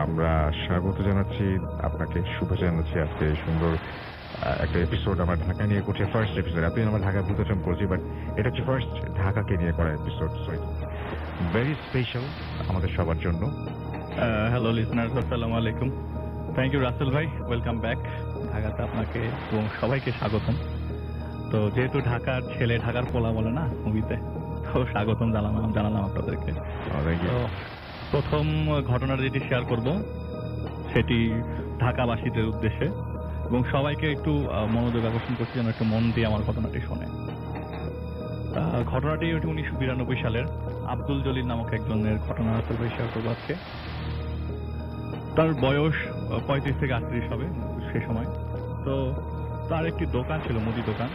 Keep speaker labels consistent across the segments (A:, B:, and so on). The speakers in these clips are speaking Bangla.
A: আমরা স্বাগত জানাচ্ছি আপনাকে, শুভেচ্ছা জানাচ্ছি। আজকে সুন্দর একটা এপিসোড আমরা ঢাকা নিয়ে করছি, ফার্স্ট এপিসোড। এতদিন আমরা ঢাকা ভূতচম করছি, বাট এটা হচ্ছে ফার্স্ট ঢাকাকে নিয়ে করা এপিসোড। সো ভেরি স্পেশাল আমাদের সবার জন্য।
B: হ্যালো লিসনার্স, আসসালামু আলাইকুম। থ্যাংক ইউ রাসেল ভাই, ওয়েলকাম ব্যাক। ঢাকাতে আপনাকে এবং সবাইকে স্বাগতম। তো যেহেতু ঢাকার ছেলে ঢাকার পোলা বলে না মুভিতে, তো স্বাগতম জানালাম আপনাদেরকে। তো প্রথম ঘটনাটা যেটি শেয়ার করব সেটি ঢাকাবাসীদের উদ্দেশ্যে, এবং সবাইকে একটু মনোযোগ আকর্ষণ করছি যেন একটু মন দিয়ে আমার ঘটনাটি শোনে। ঘটনাটি 1992 সালের আব্দুল জলিল নামক একজনের ঘটনা রাসেল ভাই শেয়ার করবো আজকে। তার বয়স 35 থেকে 38 হবে সে সময়। তো তার একটি দোকান ছিল, মুদি দোকান,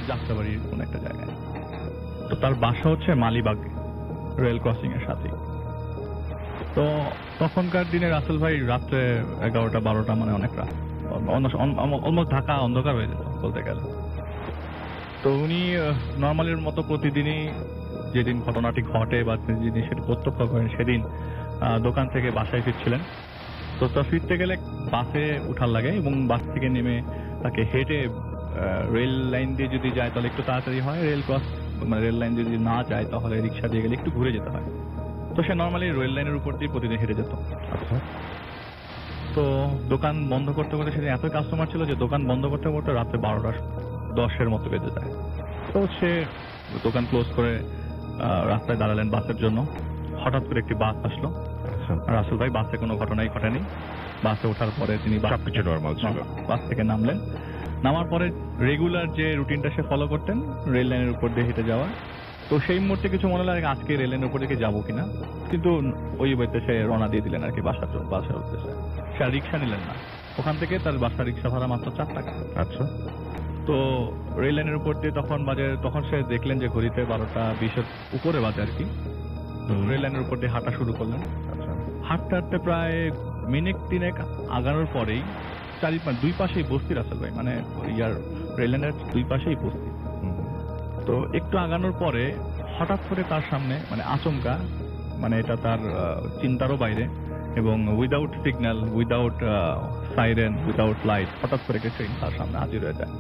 B: যাত্রাবাড়ির কোন একটা জায়গায়। তো তার বাসা হচ্ছে মালিবাগ রেল ক্রসিং এর সাথে। তো তখনকার দিনে রাসেল ভাই রাত্রে 11টা-12টা, মানে অনেক রাত, অলমোস্ট ঢাকা অন্ধকার হয়ে যেত বলতে গেলে। তো উনি নর্মালের মতো প্রতিদিনই যেদিন ঘটনাটি ঘটে বা যিনি সেটা প্রত্যক্ষ করেন সেদিন দোকান থেকে বাসায় ফিরছিলেন। তো তার ফিরতে গেলে বাসে উঠার লাগে, এবং বাস থেকে নেমে তাকে হেঁটে রেল লাইন দিয়ে যদি যায় তাহলে একটু তাড়াতাড়ি হয়, রেল লাইন যদি না যায় তাহলে রিক্সা দিয়ে গেলে একটু ঘুরে যেতে হয়। তো সে নর্মালি রেল লাইনের উপর দিয়ে প্রতিদিন হেঁটে যেত।
A: আচ্ছা।
B: তো দোকান বন্ধ করতে করতে সেদিন এত কাস্টমার ছিল যে দোকান বন্ধ করতে করতে রাত্রে 12টা-10 মতো বেজে যায়। তো সে দোকান ক্লোজ করে রাস্তায় দাঁড়ালেন বাসের জন্য। হঠাৎ করে একটি বাস আসলো। রাসেল ভাই বাসে কোনো ঘটনাই ঘটেনি। বাসে ওঠার পরে তিনি
A: সবকিছু নরমাল ছিল।
B: বাস থেকে নামলেন। নামার পরে রেগুলার যে রুটিনটা সে ফলো করতেন, রেল লাইনের উপর দিয়ে হেঁটে যাওয়া। তো সেই মুহূর্তে কিছু মনে লাগে আজকে রেল লাইনের উপর দিকে যাবো কিনা, কিন্তু ওই বইতে সে রওনা দিয়ে দিলেন আর কি বাসার উদ্দেশ্যে। সে আর রিক্সা নিলেন না। ওখান থেকে তার বাসার রিক্সা ভাড়া মাত্র 4 টাকা।
A: আচ্ছা।
B: তো রেল লাইনের উপর দিয়ে তখন সে দেখলেন যে ঘড়িতে 12টা-20 উপরে বাজে আর কি। রেল লাইনের উপর দিয়ে হাঁটা শুরু করলেন।
A: আচ্ছা।
B: হাঁটতে হাঁটতে প্রায় মিনিট 3 আগানোর পরেই দুই পাশেই বস্তি রাসেল ভাই, মানে রেল লাইনের দুই পাশেই বস্তি। তো একটু আগানোর পরে হঠাৎ করে তার সামনে, মানে আচমকা, মানে এটা তার চিন্তারও বাইরে, এবং without signal, without siren, without light, হঠাৎ করে একটা ট্রেন তার সামনে হাজির হয়ে যায়।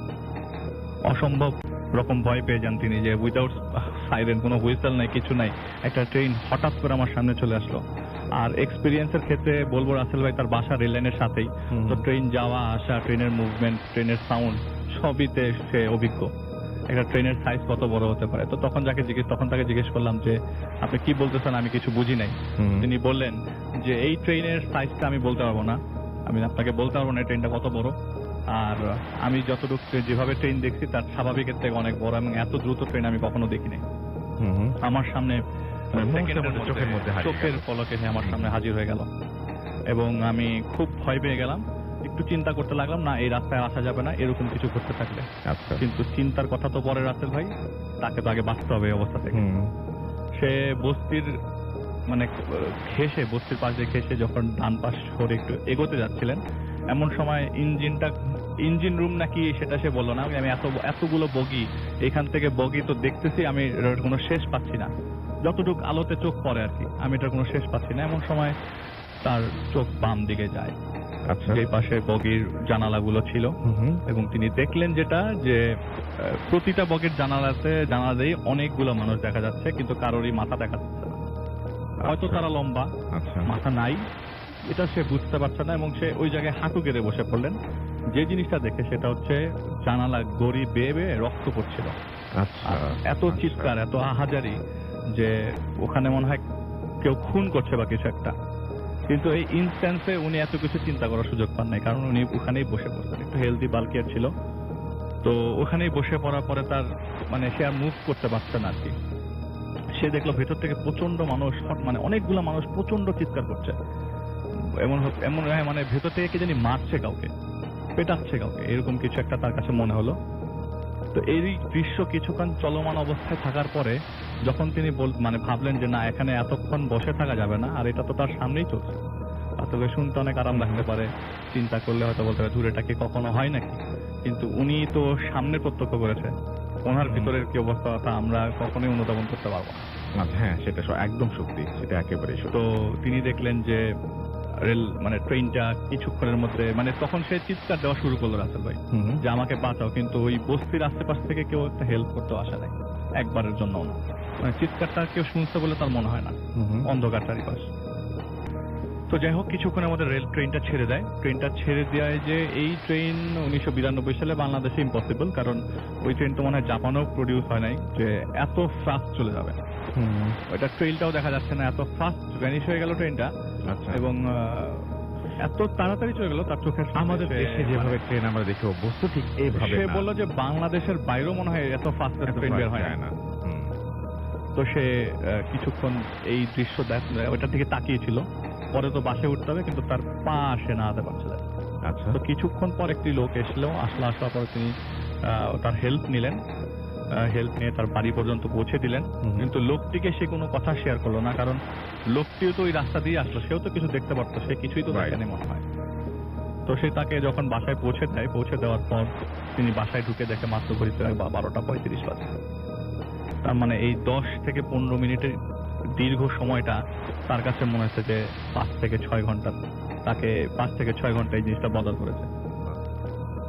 B: অসম্ভব রকম ভয় পেয়ে যান তিনি যে উইদাউট সাইরেন, কোনো হুইসেল নাই, কিছু নাই, একটা ট্রেন হঠাৎ করে আমার সামনে চলে আসলো। আর এক্সপিরিয়েন্সের ক্ষেত্রে বলবো রাসেল ভাই তার বাসা রেল লাইনের সাথেই। তো ট্রেন যাওয়া আসা, ট্রেনের মুভমেন্ট, ট্রেনের সাউন্ড সবইতে সে অভিজ্ঞ। একটা ট্রেনের সাইজ কত বড় হতে পারে। তো তখন তাকে জিজ্ঞেস করলাম যে আপনি কি বলতেছেন, আমি কিছু বুঝি নাই। তিনি বললেন যে এই ট্রেনের সাইজটা আমি বলতে পারবো না, আমি আপনাকে বলতে পারবো না ট্রেনটা কত বড়। আর আমি যতটুকু যেভাবে ট্রেন দেখছি তার স্বাভাবিকের থেকে অনেক বড়, এবং এত দ্রুত ট্রেন আমি কখনো দেখি নাই। আমার সামনে চোখের পলকে আমার সামনে হাজির হয়ে গেল, এবং আমি খুব ভয় পেয়ে গেলাম। একটু চিন্তা করতে লাগলাম, না এই রাস্তায় আসা যাবে না এরকম কিছু করতে থাকলে। কিন্তু চিন্তার কথা তো পরে রাসেল ভাই, তাকে তো আগে বাঁচতে হবে এই অবস্থা থেকে। সে বস্তির বস্তির পাশ দিয়ে ঘেসে যখন ডান পাশ সরে একটু এগোতে যাচ্ছিলেন, এমন সময় ইঞ্জিন রুম নাকি সেটা সে বললো না। আমি এতগুলো বগি, এখান থেকে বগি তো দেখতেছি, আমি কোনো শেষ পাচ্ছি না, যতটুকু আলোতে চোখ পড়ে আর কি, আমি এটার কোনো শেষ পাচ্ছি না। এমন সময় তার চোখ বাম দিকে যায়, যে পাশে বগির জানালাগুলো ছিল, এবং তিনি দেখলেন যেটা যে প্রতিটা বগির জানালাতেই অনেকগুলো মানুষ দেখা যাচ্ছে, কিন্তু কারোরই মাথা দেখা যাচ্ছে না। হয়তো তারা লম্বা, মাথা নাই, এটা সে বুঝতে পারছে না, এবং সে ওই জায়গায় হাঁটু গেড়ে বসে পড়লেন। যে জিনিসটা দেখে সেটা হচ্ছে জানালা গড়ি বেয়ে বেয়ে রক্ত পড়ছিল। এত চিৎকার, এত আহাজারি যে ওখানে মনে হয় কেউ খুন করছে বা কিছু একটা। কিন্তু এই ইনস্ট্যান্সে উনি এত কিছু চিন্তা করার সুযোগ পান নাই, কারণ উনি ওখানেই বসে পড়তেন। একটু হেলদি বাল্কিয়ার ছিল, তো ওখানেই বসে পড়ার পরে তার সে আর মুভ করতে পারছে না আর কি। সে দেখলো ভেতর থেকে প্রচন্ড মানুষ, অনেকগুলো মানুষ প্রচন্ড চিৎকার করছে, এমন ভেতর থেকে কে জানি মারছে কাউকে, পেটাচ্ছে কাউকে, এরকম কিছু একটা তার কাছে মনে হলো। তো এই দৃশ্য কিছুক্ষণ চলমান অবস্থায় থাকার পরে যখন তিনি ভাবলেন যে না, এখানে এতক্ষণ বসে থাকা যাবে না, আর এটা তো তার সামনেই চলছে, আসলে শুনতে অনেক আরাম লাগতে পারে, চিন্তা করলে হয়তো বলতে পারে দূরেটা কি কখনো হয় নাকি, কিন্তু উনি তো সামনে প্রত্যক্ষ করেছে, ওনার ভিতরের কি অবস্থা আমরা কখনোই অনুধাবন করতে পারবো না।
A: হ্যাঁ, সেটা একদম সত্যি, সেটা একেবারে।
B: তো তিনি দেখলেন যে রেল মানে ট্রেনটা কিছুক্ষণের মধ্যে মানে তখন সে চিৎকার দেওয়া শুরু করলো রাসেল ভাই যে আমাকে বাঁচাও, কিন্তু ওই বস্তির আশেপাশ থেকে কেউ একটা হেল্প করতে আসে নাই একবারের জন্য না। মানে চিৎকারটা কেউ শুনছে বলে তার মনে হয় না, অন্ধকার চারিপাশ। তো যাই হোক কিছুক্ষণের মধ্যে রেল ট্রেনটা ছেড়ে দেয়। ট্রেনটা ছেড়ে দেয় যে এই ট্রেন 1992 সালে বাংলাদেশে ইম্পসিবল, কারণ ওই ট্রেন তো মনে হয় জাপানেও প্রডিউস হয় নাই যে এত ফাস্ট চলে যাবে। ওইটা ট্রেনটাও দেখা যাচ্ছে না, এত ফাস্ট ভ্যানিশ হয়ে গেল ট্রেনটা।
A: আচ্ছা,
B: এবং এত তাড়াতাড়ি চলে গেল তার চোখের সামনে।
A: আমাদের দেশে যেভাবে ট্রেন আমরা দেখে অভ্যস্ত ঠিক এইভাবে
B: সে
A: না।
B: বললো যে বাংলাদেশের বাইরেও মনে হয় এত ফাস্ট ট্রেন বের হয় না। তো সে কিছুক্ষণ এই দৃশ্য ওইটার দিকে তাকিয়েছিল। পরে তো বাসে উঠতে হবে, কিন্তু তার পা আসে না আতে পারছিল।
A: আচ্ছা,
B: তো কিছুক্ষণ পর একটি লোক আসার পর তিনি তার হেল্প নিলেন। হেল্প নিয়ে তার বাড়ি পর্যন্ত পৌঁছে দিলেন। কিন্তু লোকটিকে সে কোনো কথা শেয়ার করলো না, কারণ লোকটিও তো ওই রাস্তা দিয়ে আসলো, সেও তো কিছু দেখতে পারতো, সে কিছুই তো দেখেনি মনে হয়। তো সে তাকে যখন বাসায় পৌঁছে দেওয়ার পর তিনি বাসায় ঢুকে দেখে মাত্র ঘড়িতে 12:35 বাজে। তার মানে এই 10 থেকে 15 মিনিটের দীর্ঘ সময়টা তার কাছে মনে হচ্ছে যে 5 থেকে 6 ঘন্টা, তাকে 5 থেকে 6 ঘন্টা এই জিনিসটা বদল করেছে।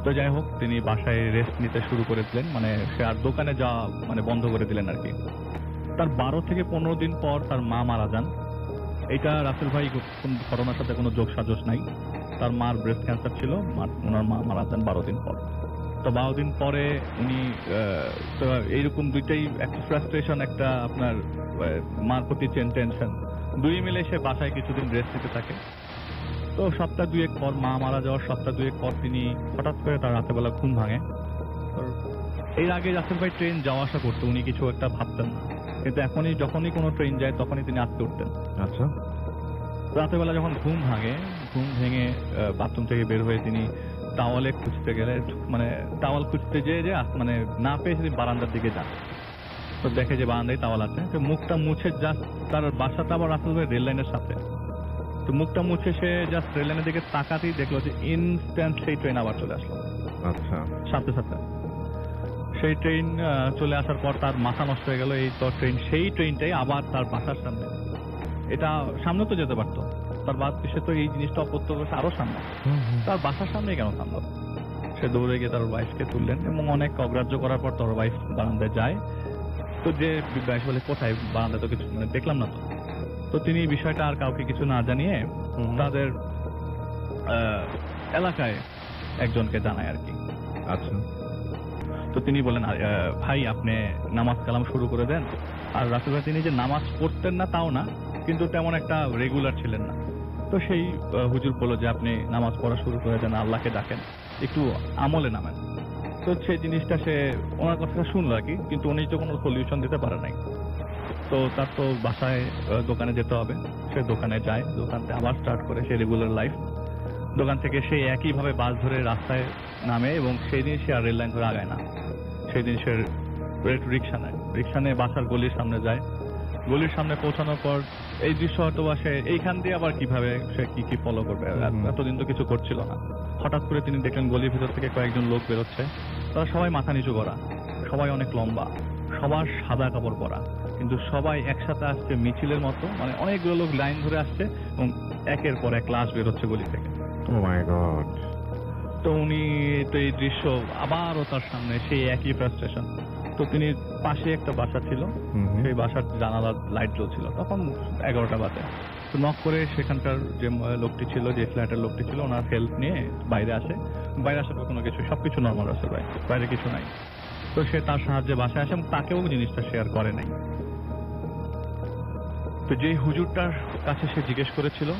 B: তো যাই হোক তিনি বাসায় রেস্ট নিতে শুরু করে দিলেন, মানে সে আর দোকানে যাওয়া মানে বন্ধ করে দিলেন আর কি। তার 12 থেকে 15 দিন পর তার মা মারা যান। এটা রাসেল ভাই ঘটনার সাথে কোনো যোগ সাজস নাই। তার মার ব্রেস্ট ক্যান্সার ছিল, ওনার মা মারা যান 12 দিন পর। তো 12 দিন পরে উনি তো এইরকম দুইটাই, একটা ফ্রাস্ট্রেশন, একটা আপনার মার প্রতি টেনশন, দুই মিলে সে বাসায় কিছুদিন রেস্ট নিতে থাকে। তো সপ্তাহ দুয়েক পর, মা মারা যাওয়ার সপ্তাহ দুয়েক পর তিনি হঠাৎ করে তার রাতের বেলা ঘুম ভাঙে। এর আগে রাসেল ভাই ট্রেন যাওয়া আসা করতো, উনি কিছু একটা ভাবতেন না, কিন্তু যখনই কোনো ট্রেন যায় তখনই তিনি আটকে উঠতেন।
A: আচ্ছা,
B: রাতের বেলা যখন ঘুম ভেঙে বাথরুম থেকে বের হয়ে তিনি টাওয়ালে খুঁজতে গেলে, মানে টাওয়াল খুঁজতে যে মানে না পেয়ে তিনি বারান্দার দিকে যান। তো দেখে যে বারান্দায় টাওয়াল আছে। তো মুখটা মুছে জাস্ট, তার বাসাটা আবার রাসেল ভাই রেল লাইনের সাথে। তো মুখটা মুছে সে জাস্ট রেল লাইনের দিকে তাকাতেই দেখলো যে ইনস্ট্যান্ট সেই ট্রেন আবার চলে আসলো।
A: আচ্ছা,
B: সাথে সেই ট্রেন চলে আসার পর তার মাথা নষ্ট হয়ে গেল। এই তো সেই ট্রেনটাই আবার তার বাসার সামনে, এটা সামনে তো যেতে পারতো, তার বাদ সে তো এই জিনিসটা অপ্রত্যক্ষ আরো সামনে, তার বাসার সামনে কেন থামলো? সে দৌড়ে গিয়ে তার ওয়াইফকে তুললেন এবং অনেক অগ্রাহ্য করার পর তার ওয়াইফ বারান্দায় যায়। তো যে ওয়াইফ বলে কোথায়, বারান্দায় তো কিছু মানে দেখলাম না। তো তিনি বিষয়টা আর কাউকে কিছু না জানিয়ে তাদের এলাকায় একজনকে জানায় আর কি।
A: আচ্ছা,
B: তো তিনি বলেন ভাই আপনি নামাজ কালাম শুরু করে দেন। আর রাসেল ভাই তিনি যে নামাজ পড়তেন না তাও না, কিন্তু তেমন একটা রেগুলার ছিলেন না। তো সেই হুজুর বলল যে আপনি নামাজ পড়া শুরু করে দেন, আল্লাহকে ডাকেন, একটু আমলে নামেন। তো সেই জিনিসটা সে ওনার কথাটা শুনলো আর কি, কিন্তু উনি তো কোনো সলিউশন দিতে পারে নাই। তো তার তো বাসায় দোকানে যেতে হবে, সে দোকানে যায়, দোকানতে আবার স্টার্ট করে সে রেগুলার লাইফ। দোকান থেকে সে একইভাবে বাস ধরে রাস্তায় নামে এবং সেই দিন সে আর রেল লাইন ধরে আগায় না। সেই দিন সে রিক্সা নিয়ে বাসার গলির সামনে যায়। গলির সামনে পৌঁছানোর পর এই দৃশ্য হয়তো বা সে এইখান দিয়ে আবার কিভাবে সে কি ফলো করবে, এতদিন তো কিছু করছিল না। হঠাৎ করে তিনি দেখলেন গলির ভিতর থেকে কয়েকজন লোক বেরোচ্ছে। তারা সবাই মাথা নিচু করা, সবাই অনেক লম্বা, সবার সাদা কাপড় পরা, কিন্তু সবাই একসাথে আসছে মিছিলের মতো, মানে অনেকগুলো লোক লাইন ধরে আসছে এবং একের পর এক লাশ বেরোচ্ছে গলি থেকে।
A: ও মাই গড।
B: তো উনি তো এই দৃশ্য আবারও তার সামনে, সেই একই ফ্রাস্ট্রেশন। তো তিনি পাশে একটা বাসা ছিল, সেই বাসার জানালার লাইট জ্বলছিল, তখন 11টা বাজে। তো নক করে সেখানকার যে লোকটি ছিল, যে ফ্ল্যাটের লোকটি ছিল, ওনার হেল্প নিয়ে বাইরে আসার পর কোনো কিছু, সবকিছু নর্মাল আছে ভাই, বাইরে কিছু নাই। তো সে তার সাহায্যে বাসায় আসে এবং তাকেও জিনিসটা শেয়ার করে নাই। তো যে হুজুরটার কাছে সে জিজ্ঞেস করেছিল,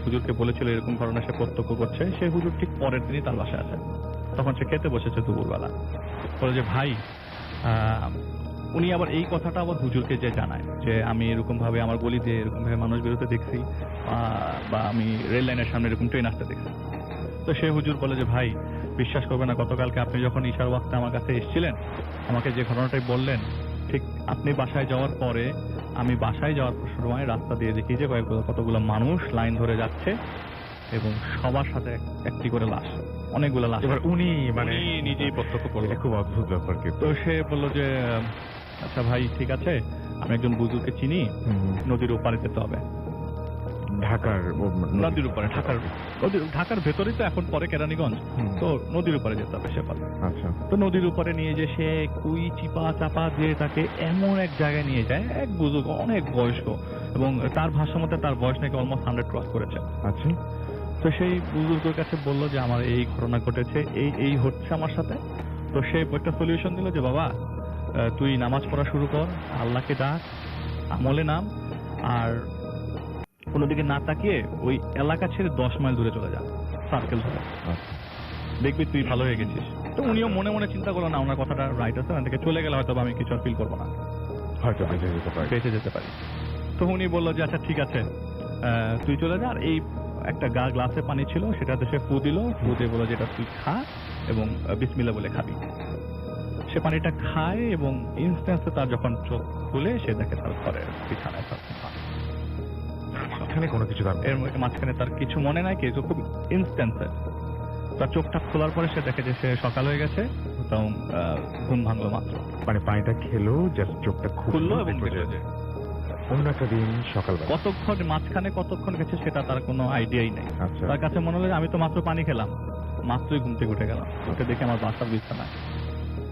B: হুজুরকে বলেছিল এরকম ঘটনা সে প্রত্যক্ষ করছে, সেই হুজুর ঠিক পরের দিনই তার বাসায় আসে। তখন সে খেতে বসেছে দুপুরবেলা। বলে যে ভাই, উনি আবার এই কথাটা আবার হুজুরকে যে জানায় যে আমি এরকম ভাবে আমার গলি দিয়ে এরকম ভাবে মানুষ বেরোতে দেখছি, বা আমি রেল লাইনের সামনে এরকম ট্রেন আসতে দেখছি। তো সে হুজুর বলে যে ভাই বিশ্বাস করবে না, গতকালকে আপনি যখন ঈশার ওয়াক্তে আমার কাছে এসেছিলেন, আমাকে যে ঘটনাটাই বললেন, ঠিক আপনি বাসায় যাওয়ার পরে আমি বাসায় যাওয়ার সময় রাস্তা দিয়ে দেখি যে কতগুলো মানুষ লাইন ধরে যাচ্ছে এবং সবার সাথে একটি করে লাশ, অনেকগুলো লাশ।
A: এবার উনি মানে
B: নিজেই প্রত্যক্ষ করলেন।
A: খুব অদ্ভুত ব্যাপার।
B: তো সে বললো যে আচ্ছা ভাই ঠিক আছে, আমি একজন বুজুর্গকে চিনি, নদীর ওপারে যেতে হবে।
A: ঢাকার
B: নদীর উপরে, ঢাকার ভেতরেই তো এখন পরে কেরানীগঞ্জ, তো নদীর উপরে যেতে হবে সেপাল।
A: আচ্ছা,
B: তো নদীর উপরে নিয়ে যে সে কুই চিপা চাপা দিয়ে তাকে এমন এক জায়গায় নিয়ে যায়, এক বুজুর্গ অনেক বয়স্ক, এবং তার ভাষা মতে তার বয়স নাকি অলমোস্ট 100 ক্রস করেছে।
A: আচ্ছা,
B: তো সেই বুজুর্গের কাছে বললো যে আমার এই ঘটনা ঘটেছে, এই হচ্ছে আমার সাথে। তো সে একটা সলিউশন দিল যে বাবা তুই নামাজ পড়া শুরু কর, আল্লাহকে ডাক, আমলে নাম, আর কোনো দিকে না তাকিয়ে ওই এলাকা ছেড়ে 10 মাইল দূরে চলে যা, সার্কেল ধরে,
A: আচ্ছা।
B: দেখবি তুই ভালো হয়ে গেছিস। তো উনিও মনে মনে চিন্তা করলো না ওনার কথাটা রাইট আছে, না থেকে চলে গেলে হয়তো আমি কিছু ফিল করবো না,
A: হয়তো বেঁচে যেতে পারি।
B: তো উনি বললো যে আচ্ছা ঠিক আছে, তুই চলে যা। আর এই একটা গ্লাসে পানি ছিল, সেটাতে সে ফু দিল, ফু দিয়ে বললো যেটা তুই খা এবং বিসমিল্লাহ বলে খাবি। সে পানিটা খায় এবং ইনস্ট্যান্সে তার যখন চোখ খুলে সে দেখে তার ঘরের বিছানায় তার মা।
A: মাঝখানে কোনো কিছু
B: এর মাঝখানে তার কিছু মনে নাই, কিছু খুব ইনস্ট্যান্সে তার চোখটা খোলার পরে সে দেখে যে সে সকাল হয়ে গেছে, এবং ঘুম ভাঙলো মাত্র।
A: মানে পানিটা খেলো, জাস্ট চোখটা
B: খুললো এবং দেখলো যে
A: অন্য একটা দিন সকালবেলা।
B: কতক্ষণ মাঝখানে কতক্ষণ গেছে সেটা তার কোনো আইডিয়াই নাই।
A: আচ্ছা,
B: তার কাছে মনে হলো যে আমি তো মাত্র পানি খেলাম, মাত্রই ঘুম থেকে উঠে গেলাম, ওকে দেখে আমার বাসার বিছানায়।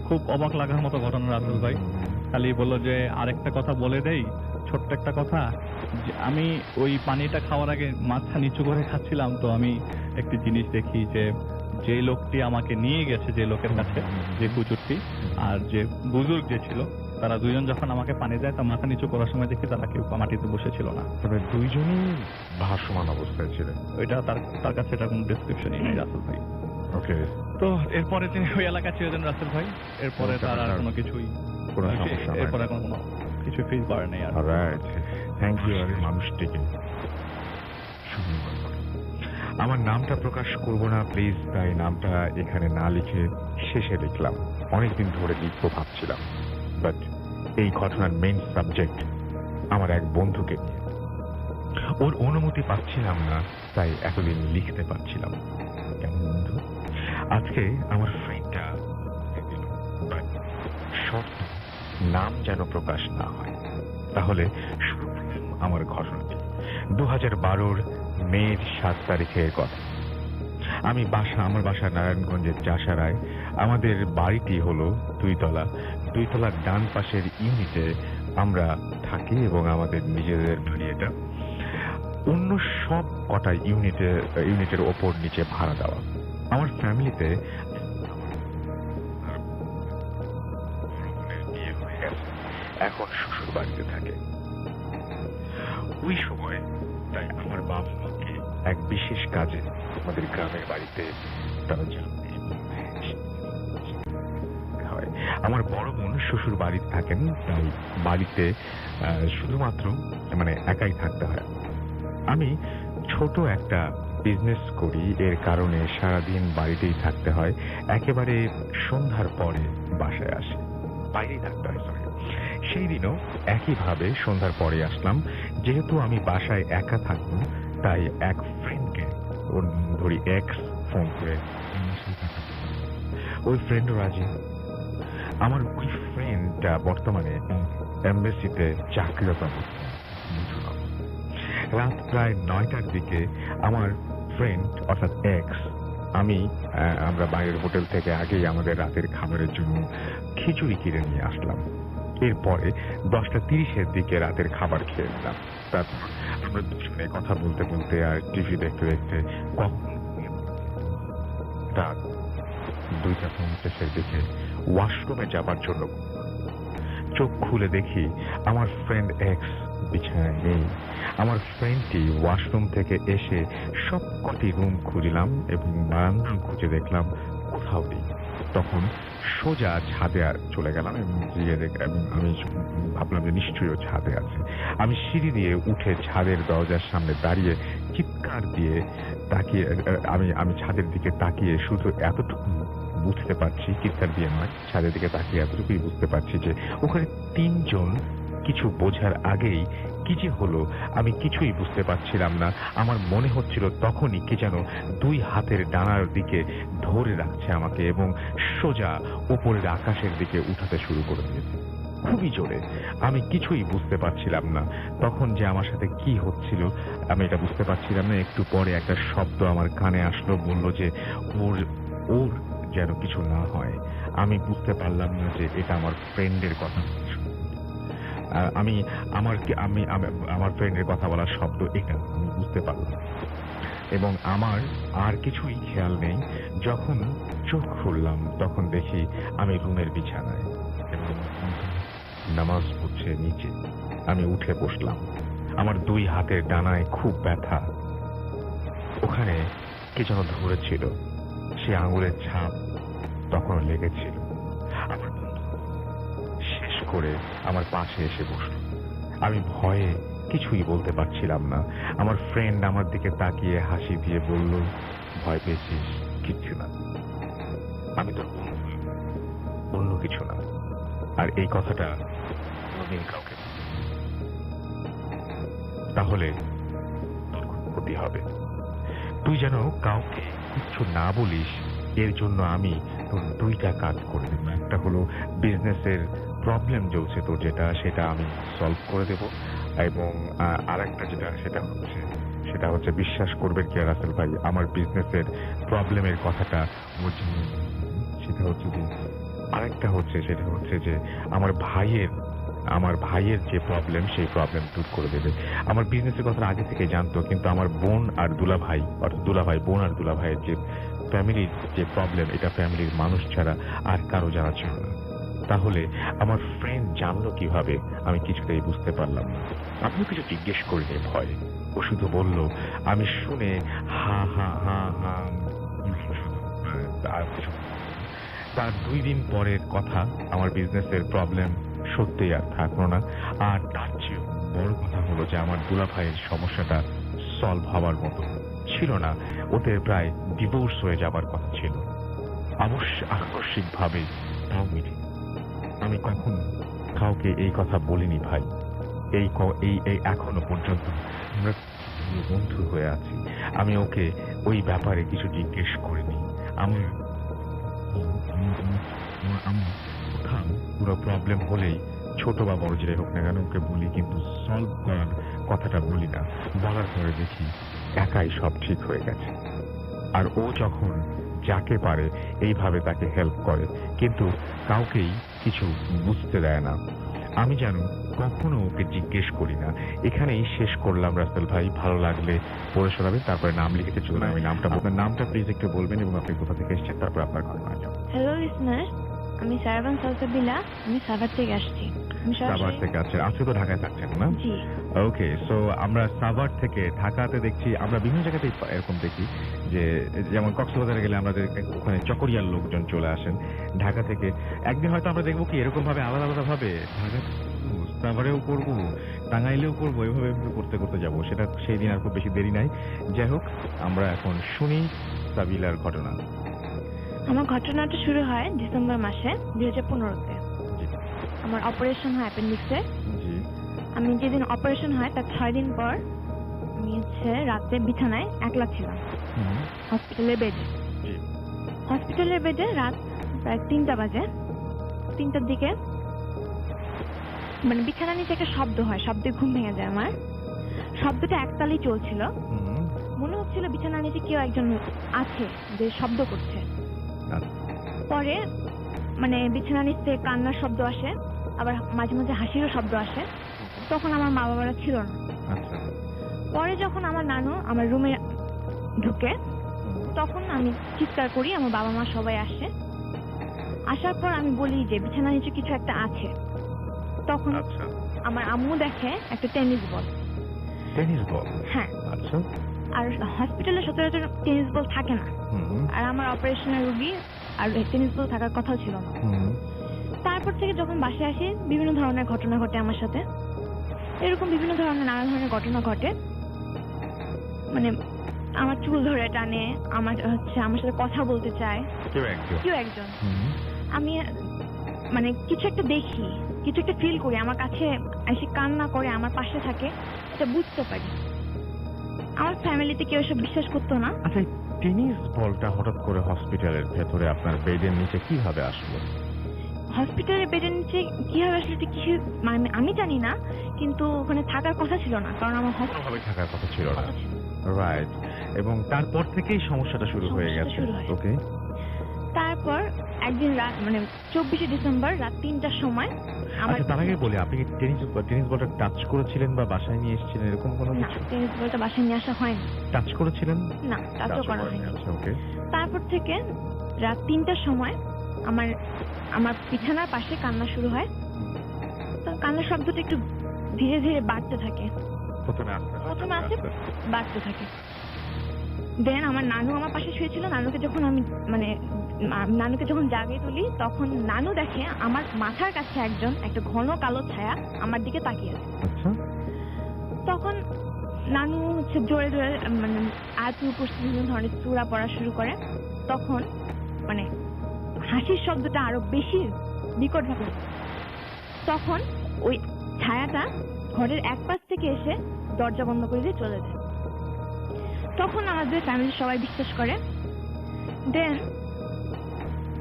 B: খুব অবাক লাগার মতো ঘটনা রাসেল ভাই। খালি বললো যে আরেকটা কথা বলে দেই, ছোট্ট একটা কথা, যে আমি ওই পানিটা খাওয়ার আগে মাথা নিচু করে খাচ্ছিলাম, তো আমি একটি জিনিস দেখি যে লোকটি আমাকে নিয়ে গেছে, যে লোকের কাছে, যে হুজুরটি আর যে বুজুর্গ যে ছিল, তারা দুইজন যখন আমাকে পানি দেয়, তা মাথা নিচু করার সময় দেখি তারা কেউ মাটিতে বসেছিল না।
A: তবে দুইজনই ভাসমান অবস্থায় ছিলেন।
B: ওইটা তার কাছে এটা কোনো ডেসক্রিপশনই নেই রাসেল ভাই।
A: ওকে।
B: তো এরপরে তিনি ওই এলাকা ছেড়ে দেন রাসেল ভাই। এরপরে তার আর কোনো কিছুই,
A: কোনো সমস্যা নাই।
B: এরপরে কোনো কিছু ফিল করে নেই আর।
A: Alright, thank you. আর মানুষটিকে আমার নামটা প্রকাশ করব না প্লিজ, তাই নামটা এখানে না লিখে শেষে লিখলাম। অনেকদিন ধরে লিখবো ভাবছিলাম, বাট এই ঘটনার মেইন সাবজেক্ট আমার এক বন্ধুকে নিয়ে। ওর অনুমতি পাচ্ছিলাম না, তাই এতদিন লিখতে পারছিলাম। কেমন বন্ধু? আজকে আমার ফ্রেন্ডটা দিল, বাট শর্ত নাম যেন প্রকাশ না হয়। তাহলে শুরু করলাম আমার ঘটনাটি। 2012 মের 7 তারিখের কথা। আমার বাসা নারায়ণগঞ্জের চাষারায়। আমাদের বাড়িটি হলো 2 তলা। 2 তলার ডান পাশের ইউনিটে আমরা থাকি এবং আমাদের নিজেদের বাড়ি এটা। অন্য সব কটা ইউনিটের ওপর নিচে ভাড়া দেওয়া। আমার ফ্যামিলিতে বিয়ে হয়ে গেছে, এখন শ্বশুর বাড়িতে থাকে। ওই সময় তাই আমার বাবা মাকে এক বিশেষ কাজে আমাদের গ্রামের বাড়িতে তারা যান। আমার বড় বোন শ্বশুর বাড়িতে থাকেন, তাই বাড়িতে শুধুমাত্র একাই থাকতে হয়। আমি ছোট একটা বিজনেস করি, এর কারণে সারাদিন বাড়িতেই থাকতে হয়। একেবারে সন্ধ্যার পরে বাসায় আসি, বাইরেই থাকতে হয়। সেই দিনও একইভাবে সন্ধ্যার পরে আসলাম। যেহেতু আমি বাসায় একা থাকবো, তাই এক ফ্রেন্ডকে, ওর ধরি এক্স, ফোন করে ওই ফ্রেন্ডও রাজি। আমার ওই ফ্রেন্ডটা বর্তমানে এমবেসিতে চাকরিরত অবস্থায়। রাত প্রায় 9টার দিকে আমার ফ্রেন্ড অর্থাৎ এক্স, আমরা বাইরের হোটেল থেকে আগেই আমাদের রাতের খাবারের জন্য খিচুড়ি কিনে নিয়ে আসলাম। এরপরে 10:30-এর দিকে রাতের খাবার খেয়ে নিলাম। তারপর আমরা দুজনে কথা বলতে বলতে আর টিভি দেখতে দেখতে কখন রাত 2:50-এর দিকে ওয়াশরুমে যাবার জন্য চোখ খুলে দেখি আমার ফ্রেন্ড এক্স বিছানায় নেই। আমার ফ্রেন্ডটি ওয়াশরুম থেকে এসে সব কটি রুম খুঁজলাম এবং বারান্দা খুঁজে দেখলাম কোথাও নেই। তখন সোজা ছাদে চলে গেলাম এবং আমি ভাবলাম যে নিশ্চয়ই ছাদে আছে। আমি সিঁড়ি দিয়ে উঠে ছাদের দরজার সামনে দাঁড়িয়ে চিৎকার দিয়ে তাকিয়ে আমি ছাদের দিকে তাকিয়ে শুধু এতটুকু বুঝতে পারছি, চিৎকার দিয়ে নয়, ছাদের দিকে তাকিয়ে এতটুকুই বুঝতে পারছি যে ওখানে 3 জন। কিছু বোঝার আগেই কি যে হলো আমি কিছুই বুঝতে পারছিলাম না। আমার মনে হচ্ছিল তখনই কি যেন 2 হাতের ডানার দিকে ধরে রাখছে আমাকে এবং সোজা উপরের আকাশের দিকে উঠাতে শুরু করে দিয়েছে। খুবই জোরে। আমি কিছুই বুঝতে পারছিলাম না তখন যে আমার সাথে কি হচ্ছিল। আমি এটা বুঝতে পারছিলাম না। একটু পরে একটা শব্দ আমার কানে আসলো, বলল যে ওর ওর যেন কিছু না হয়। আমি বুঝতে পারলাম না যে এটা আমার ফ্রেন্ডের কথা। আমি আমার আমি আমার ফ্রেন্ডের কথা বলার শব্দ এটা আমি বুঝতে পারলাম এবং আমার আর কিছুই খেয়াল নেই। যখন চোখ খুললাম তখন দেখি আমি রুমের বিছানায় এবং নামাজ পড়ছে নিচে। আমি উঠে বসলাম। আমার 2 হাতের ডানায় খুব ব্যথা। ওখানে কে যেন ধরেছিল, সে আঙুলের ছাপ তখন লেগেছিল। আমার বন্ধু শেষ করে আমার পাশে এসে বসল। আমি ভয়ে কিছুই বলতে পারছিলাম না। আমার ফ্রেন্ড আমার দিকে তাকিয়ে হাসি দিয়ে বলল, ভয় পেয়েছিস? কিচ্ছু না, আমি তোর বন্ধু, অন্য কিছু না। আর এই কথাটা কোনোদিন কাউকে তাহলে তোর ক্ষতি হবে। তুই যেন কাউকে কিচ্ছু না বলিস। এর জন্য আমি তোর 2টা কাজ করে দেবো। একটা হলো বিজনেসের প্রবলেম চলছে তোর যেটা, সেটা আমি সলভ করে দেব এবং আরেকটা যেটা সেটা হচ্ছে বিশ্বাস করবেন কি রাসেল ভাই, আমার বিজনেসের প্রবলেমের কথাটা সেটা হচ্ছে যে আরেকটা হচ্ছে সেটা হচ্ছে যে আমার ভাইয়ের যে প্রবলেম সেই প্রবলেম দূর করে দেবে। আমার বিজনেসের কথা আগে থেকে জানতো, কিন্তু আমার বোন আর দুলাভাই, অর্থাৎ দুলাভাই বোন আর দুলাভাইয়ের যে ফ্যামিলির যে প্রবলেম, এটা ফ্যামিলির মানুষ ছাড়া আর কারো জানা ছিল না। তাহলে আমার ফ্রেন্ড জানলো কিভাবে? আমি কিছুতেই বুঝতে পারলাম না। আমিও কিছু জিজ্ঞেস করিনি ভয়ে। ও শুধু বলল, আমি শুনে হা হা হা হা আর কিছু। তার 2 দিন পরের কথা, আমার বিজনেসের প্রবলেম সত্যিই আর থাকলো না। আর তার চেয়েও বড় কথা হলো যে আমার দুলাভাইয়ের সমস্যাটা সলভ হওয়ার মতো ছিল না। ওদের প্রায় ডিভোর্স হয়ে যাবার কথা ছিল। আকস্মিকভাবে তাও মিটে। আমি কখনো কাউকে এই কথা বলিনি ভাই। এই এখনো পর্যন্ত আমরা বন্ধু হয়ে আছি। আমি ওকে ওই ব্যাপারে কিছু জিজ্ঞেস করিনি। আমার কোথাও পুরো প্রবলেম হলেই ছোট বা বড় যেটাই হোক না কেন ওকে বলি, কিন্তু সলভ করার কথাটা বলি না। বলার পরে দেখি একাই সব ঠিক হয়ে গেছে। আর ও যখন যাকে পারে এইভাবে তাকে হেল্প করে, কিন্তু কাউকেই কিছু বুঝতে দেয় না। আমি যেন কখনো ওকে জিজ্ঞেস করি না। এখানেই শেষ করলাম রাসেল ভাই। ভালো লাগলে পড়ে শোনাবেন, তারপরে নাম লিখেতে চলুন। আমি আপনার নামটা প্লিজ একটু বলবেন এবং আপনি কোথা থেকে এসেছেন, তারপর আপনার ঘটনা যাবো।
C: হ্যালো লিসনার, আমি সারাবান সালসাবিলা। আমি সাভার থেকে আসছি।
A: সাভার থেকে আছেন? আজকে তো ঢাকায় থাকছেন না?
C: জি।
A: ওকে, সো আমরা সাভার থেকে ঢাকাতে দেখছি, আমরা বিভিন্ন জায়গাতেই এরকম দেখি যে যেমন কক্সবাজারে গেলে আমাদের ওখানে চকরিয়ার লোকজন চলে আসেন ঢাকা থেকে। একদিন হয়তো আমরা দেখবো কি এরকম ভাবে আলাদা আলাদা ভাবে ঢাকা সাভারেও করবো, টাঙ্গাইলেও করবো, এভাবে করতে করতে যাবো। সেটা সেই দিন আর খুব বেশি দেরি নাই। যাই হোক, আমরা এখন শুনি সাবিলার ঘটনা।
C: আমার ঘটনাটা শুরু হয় ডিসেম্বর মাসে 2015-তে। আমার অপারেশন হয় অ্যাপেন্ডিক্সে।
A: জি।
C: আমি যেদিন অপারেশন হয় তার 6 দিন পর আমি রাতে বিছানায় একলা ছিলাম হসপিটালের বেডে। হসপিটালের বেডে রাত প্রায় 3টা বাজে। 3টার দিকে মানে বিছানার নিচে একটা শব্দ হয়, শব্দে ঘুম ভেঙে যায় আমার। শব্দটা একতালেই চলছিল। মনে হচ্ছিল বিছানার নিচে কেউ একজন আছে যে শব্দ করছে। পরে মানে বিছানার নিচে কান্নার শব্দ আসে, আবার মাঝে মাঝে হাসিরও শব্দ আসে। তখন আমার মা বাবারা ছিল না। পরে যখন আমার নানু আমার রুমে ঢুকে, তখন আমি চিৎকার করি, আমার বাবা মা সবাই আসে। আসার পর আমি বলি যে বিছানার নিচে কিছু একটা আছে। তখন আমার আম্মু দেখে একটা টেনিস বল।
A: Tennis ball? হ্যাঁ। আচ্ছা।
C: আর হসপিটালে সচরাচর টেনিস বল থাকে না। আর আমার অপারেশনের রোগী আর টেনিস বল থাকার কথাও ছিল না। তারপর থেকে যখন বাসায় আসি বিভিন্ন ধরনের ঘটনা ঘটে আমার সাথে। এরকম বিভিন্ন ধরনের নানা ধরনের ঘটনা ঘটে। মানে আমার চুল ধরে টানে, আমার সাথে কথা বলতে চায় কেউ একজন। আমি মানে কিছু একটা দেখি, কিছু একটা ফিল করি, আমার কাছে এসে কান্না করে আমার পাশে থাকে, এটা বুঝতে পারি। আমার ফ্যামিলিতে কেউ এসব বিশ্বাস করতো না।
A: আচ্ছা, টেনিস বলটা হঠাৎ করে হসপিটালের ভেতরে আপনার বেডের নিচে কিভাবে আসলো?
C: হসপিটালের বেডের নিচে কিভাবে আসলে এটা কি মানে আমি জানি না, কিন্তু ওখানে থাকার কথা ছিল না, কারণ আমার
A: কোনোভাবে থাকার কথা ছিল না।
C: কথা ছিল।
A: রাইট। এবং তারপর থেকেই সমস্যাটা শুরু হয়ে
C: সমস্যাটা
A: গেছে।
C: শুরু হয়।
A: ওকে।
C: তারপর একদিন রাত মানে 24শে ডিসেম্বর রাত 3টার সময় আমার
A: আচ্ছা, তার আগে বলি, আপনি কি টেনিস বলটা টাচ করেছিলেন বা বাসায় নিয়ে এসেছিলেন এরকম কোনো
C: না,
A: কিছু?
C: টেনিস বলটা বাসায় নিয়ে আসা হয়নি।
A: টাচ করেছিলেন?
C: না, টাচও
A: টাচও
C: করা
A: করেননি।
C: হয়নি।
A: আচ্ছা, ওকে।
C: তারপর থেকে রাত 3টার সময় আমার আমার বিছানার পাশে কান্না শুরু হয়। তো কান্নার শব্দটা একটু ধীরে ধীরে বাড়তে থাকে,
A: প্রথমে আসতে
C: প্রথমে আসে, বাড়তে থাকে। দেন আমার নানু আমার পাশে শুয়েছিল। নানুকে যখন আমি মানে নানুকে যখন জাগিয়ে তুলি, তখন নানু দেখে আমার মাথার কাছে একটা ঘন কালো ছায়া আমার দিকে তাকিয়ে আছে।
A: আচ্ছা।
C: তখন নানু হচ্ছে জোরে জোরে মানে আয়াতুল কুরসি বিভিন্ন ধরনের সূরা পড়া শুরু করে। তখন মানে হাসির শব্দটা আরো বেশি বিকট ভাবে। তখন ওই ছায়াটা ঘরের এক পাশ থেকে এসে দরজা বন্ধ করে দিয়ে চলে যায়। তখন আমাদের ফ্যামিলির সবাই বিশ্বাস করে। দেন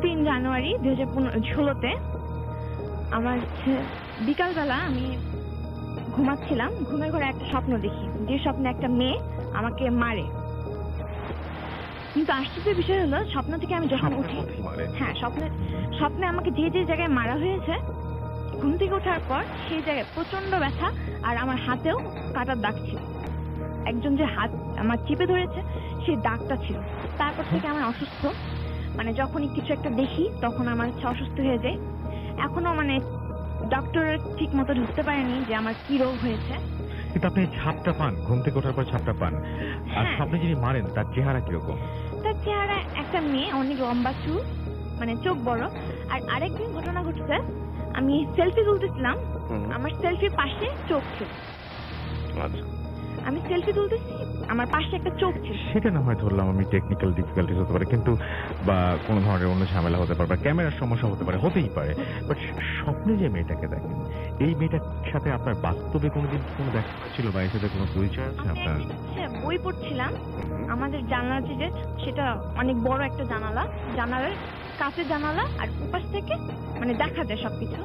C: 3 জানুয়ারি 2016-তে আমার বিকালবেলা আমি ঘুমাচ্ছিলাম, ঘুমের ঘরে একটা স্বপ্ন দেখি, যে স্বপ্নে একটা মেয়ে আমাকে মারে। কিন্তু আশ্চর্যের বিষয় হলো, স্বপ্ন থেকে আমি যখন উঠি, হ্যাঁ স্বপ্নে আমাকে যে যে জায়গায় মারা হয়েছে, ঘুম থেকে ওঠার পর সেই জায়গায় প্রচন্ড ব্যথা, আর আমার হাতেও কাটার দাগ ছিল। একজন যে হাত আমার চিপে ধরেছে সেই দাগটা ছিল। তারপর থেকে আমার অসুস্থ, মানে যখনই কিছু একটা দেখি তখন আমার অসুস্থ হয়ে যায়। এখনো মানে ডক্টর ঠিক মতো ঢুকতে পারেনি যে আমার কি রোগ হয়েছে।
A: কিন্তু আপনি ছাপটা পান, ঘুম থেকে ওঠার পর ছাপটা পান, আর
C: হ্যাঁ।
A: স্বপ্নে যিনি মারেন তার চেহারা কিরকম?
C: তার চেহারা একটা মেয়ে, অনেক লম্বা চুল, মানে চোখ বড়। আর আরেকদিন ঘটনা ঘটেছে, আমি সেলফি তুলতেছিলাম, আমার সেলফির পাশে চোখ ছিল।
A: আচ্ছা।
C: আমি সেলফি তুলতেছি, আমার পাশে একটা চোখ ছিল।
A: সেটা না হয় ধরলাম আমি, টেকনিক্যাল ডিফিকাল্টিজ হতে পারে, কিন্তু বা কোনো ধরনের অন্য ঝামেলা হতে পারে, বা ক্যামেরার সমস্যা হতে পারে, হতেই পারে। বাট স্বপ্নে যে মেয়েটাকে দেখেন, এই মেয়েটার সাথে আপনার বাস্তবে কোনোদিন কোনো দেখা হয়েছিল বা এর সাথে কোনো পরিচয় আছে
C: আমি
A: আপনার?
C: একদিন হচ্ছে বই পড়ছিলাম, আমাদের জানালা যে সেটা অনেক বড় একটা জানালা, জানালার কাঁচের জানালা, আর উপাস থেকে মানে দেখা যায় সবকিছু।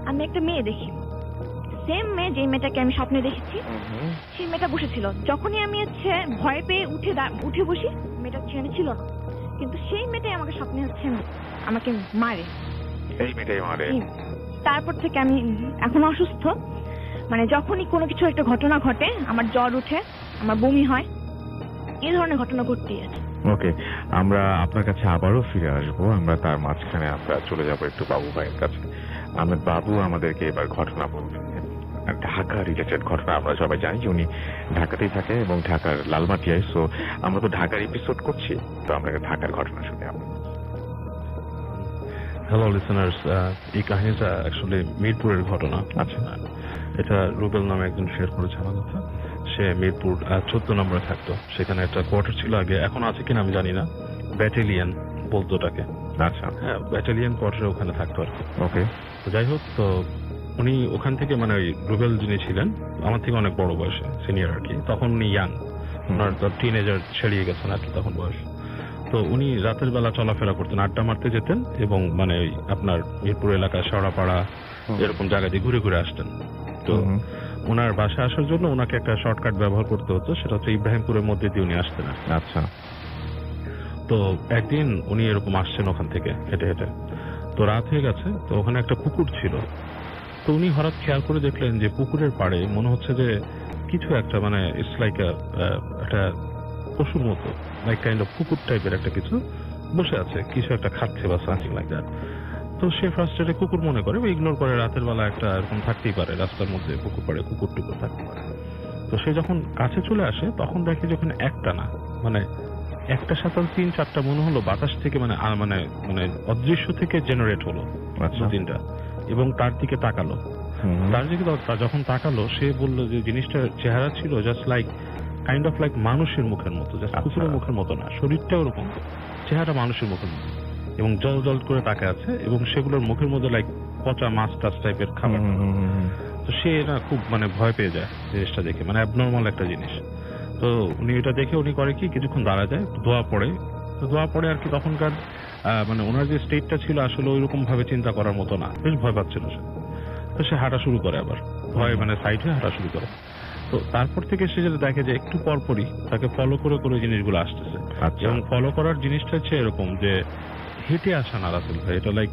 C: আমি একটা মেয়ে দেখি, সেম মেয়ে, যে মেয়েটাকে আমি স্বপ্নে দেখেছি, সেই মেয়েটা বসেছিল। যখনই আমি হচ্ছে ভয় পেয়ে উঠে বসি, মেয়েটা সেখানে ছিল না, কিন্তু সেই মেয়েটাই আমাকে স্বপ্নে হচ্ছে আমাকে মারে।
A: এই মেয়েটাই মারে?
C: তারপর থেকে আমি এখন অসুস্থ, মানে যখনই কোনো কিছু একটা ঘটনা ঘটে, আমার জ্বর উঠে, আমার বমি হয়, এই ধরনের ঘটনা ঘটতেই আছে।
A: ওকে, আমরা আপনার কাছে আবারও ফিরে আসবো। আমরা তার মাঝখানে আমরা চলে যাব একটু বাবু ভাইয়ের কাছে। আহমেদ বাবু আমাদেরকে এবার ঘটনা বলবেন, ঢাকা রিলেটেড ঘটনা। আমরা সবাই জানি যে উনি ঢাকাতেই থাকে এবং ঢাকার লালমাটিয়ায়। সো আমরা তো ঢাকার এপিসোড করছি, তো আমরা ঢাকার ঘটনা শুনে আমরা।
D: হ্যালো লিসেনার্স, এই কাহিনীটা অ্যাকচুয়ালি মিরপুরের ঘটনা।
A: আচ্ছা।
D: এটা রুবেল নামে একজন শেয়ার করেছে আমার কাছে। সে মিরপুর 14 নম্বরে থাকতো। সেখানে একটা কোয়ার্টার ছিল আগে, এখন আছে কিনা আমি জানি না, ব্যাটালিয়ন বলতো ওটাকে।
A: আচ্ছা।
D: হ্যাঁ, ব্যাটালিয়ন কোয়ার্টারে ওখানে থাকতো আর কি।
A: ওকে।
D: তো যাই হোক, তো উনি ওখান থেকে মানে ওই রুবেল যিনি ছিলেন আমার থেকে অনেক বড় বয়সে, সিনিয়র আর কি। তখন উনি ইয়াং, ওনার তো টিনেজার ছেড়িয়ে গেছেন আর কি তখন বয়স। তো উনি রাতের বেলা চলাফেরা করতেন, আড্ডা মারতে যেতেন, এবং মানে ওই আপনার মিরপুর এলাকা শেওড়াপাড়া এরকম জায়গা দিয়ে ঘুরে ঘুরে আসতেন। তো ওনার বাসায় আসার জন্য ওনাকে একটা শর্টকাট ব্যবহার করতে হতো, সেটা হচ্ছে ইব্রাহিমপুরের মধ্যে দিয়ে উনি আসতেন।
A: আচ্ছা।
D: তো একদিন উনি এরকম আসছেন ওখান থেকে হেঁটে হেঁটে, তো রাত হয়ে গেছে, তো ওখানে একটা পুকুর ছিল। তো উনি হঠাৎ খেয়াল করে দেখলেন যে পুকুরের পাড়ে মনে হচ্ছে যে কিছু একটা, মানে ইটস লাইক একটা পশুর মতো, লাইক কাইন্ড অফ কুকুর টাইপের একটা কিছু বসে আছে, কিছু একটা খাচ্ছে বা সামথিং লাইক দ্যাট। তো সে ফার্স্টে কুকুর মনে করে, ইগনোর করে, রাতের বেলা একটা এরকম থাকতেই পারে, রাস্তার মধ্যে পুকুর পাড়ে কুকুর টুকুর থাকতে পারে। তো সে যখন কাছে চলে আসে তখন দেখে যখন একটা না, মানে একটা সাথে 3-4টা মনে হলো বাতাস থেকে, মানে মানে মানে অদৃশ্য থেকে জেনারেট হলো 2-3টা, এবং তার দিকে তাকালো। তার দিকে যখন তাকালো, সে বললো যে জিনিসটার চেহারা ছিল just like kind of like মানুষের মুখের মতো, জাস্ট কুকুরের মুখের মতো না, শরীরটা ওরকম, চেহারা মানুষের মুখের মতো, এবং জল জল করে তাকায় আছে, এবং সেগুলোর মুখের মধ্যে লাইক পচা মাছ টাছ টাইপের খাবার। তো সে না খুব মানে ভয় পেয়ে যায় জিনিসটা দেখে, মানে অ্যাবনর্মাল একটা জিনিস। তো উনি এটা দেখে উনি করে কি, কিছুক্ষণ দাঁড়া যায়, দোয়া পড়ে, তো দোয়া পড়ে আর কি তখনকার মানে ওনার যে স্টেটটা ছিল আসলে ওইরকম ভাবে চিন্তা করার মতো না, বেশ ভয় পাচ্ছিল সে। তো সে হাঁটা শুরু করে, আবার ভয় মানে সাইড হয়ে হাঁটা শুরু করে। তো তারপর থেকে সে যেটা দেখে যে একটু পরপরই তাকে ফলো করে করে জিনিসগুলো আসতেছে।
A: আচ্ছা
D: এবং ফলো করার জিনিসটা হচ্ছে এরকম যে হেঁটে আসা না রাসেল ভাই, এটা লাইক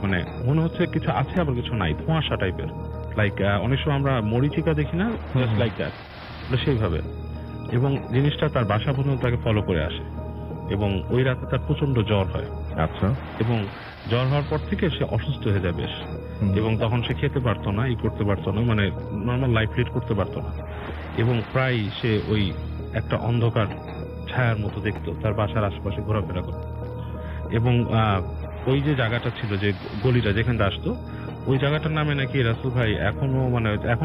D: মানে মনে হচ্ছে কিছু আছে আবার কিছু নাই, ধোঁয়াশা টাইপের। লাইক অনেক সময় আমরা মরিচিকা দেখি না, জাস্ট লাইক দ্যাট, সেইভাবে। এবং জিনিসটা তার বাসা পর্যন্ত তাকে ফলো করে আসে। এবং ওই রাতে তার প্রচন্ড জ্বর হয়।
A: আচ্ছা
D: এবং জ্বর হওয়ার পর থেকে সে অসুস্থ হয়ে যায় বেশ। এবং তখন সে খেতে পারতো না, করতে পারতো না, মানে নর্মাল লাইফ লিড করতে পারতো না। এবং প্রায় সে ওই একটা অন্ধকার ছায়ার মতো দেখতো, তার বাসার আশেপাশে ঘোরাফেরা করতো। এবং ওই যে জায়গাটা ছিল, যে গলিটা যেখানে আসতো, ওই জায়গাটার নামে নাকি রাসেল ভাই এখনো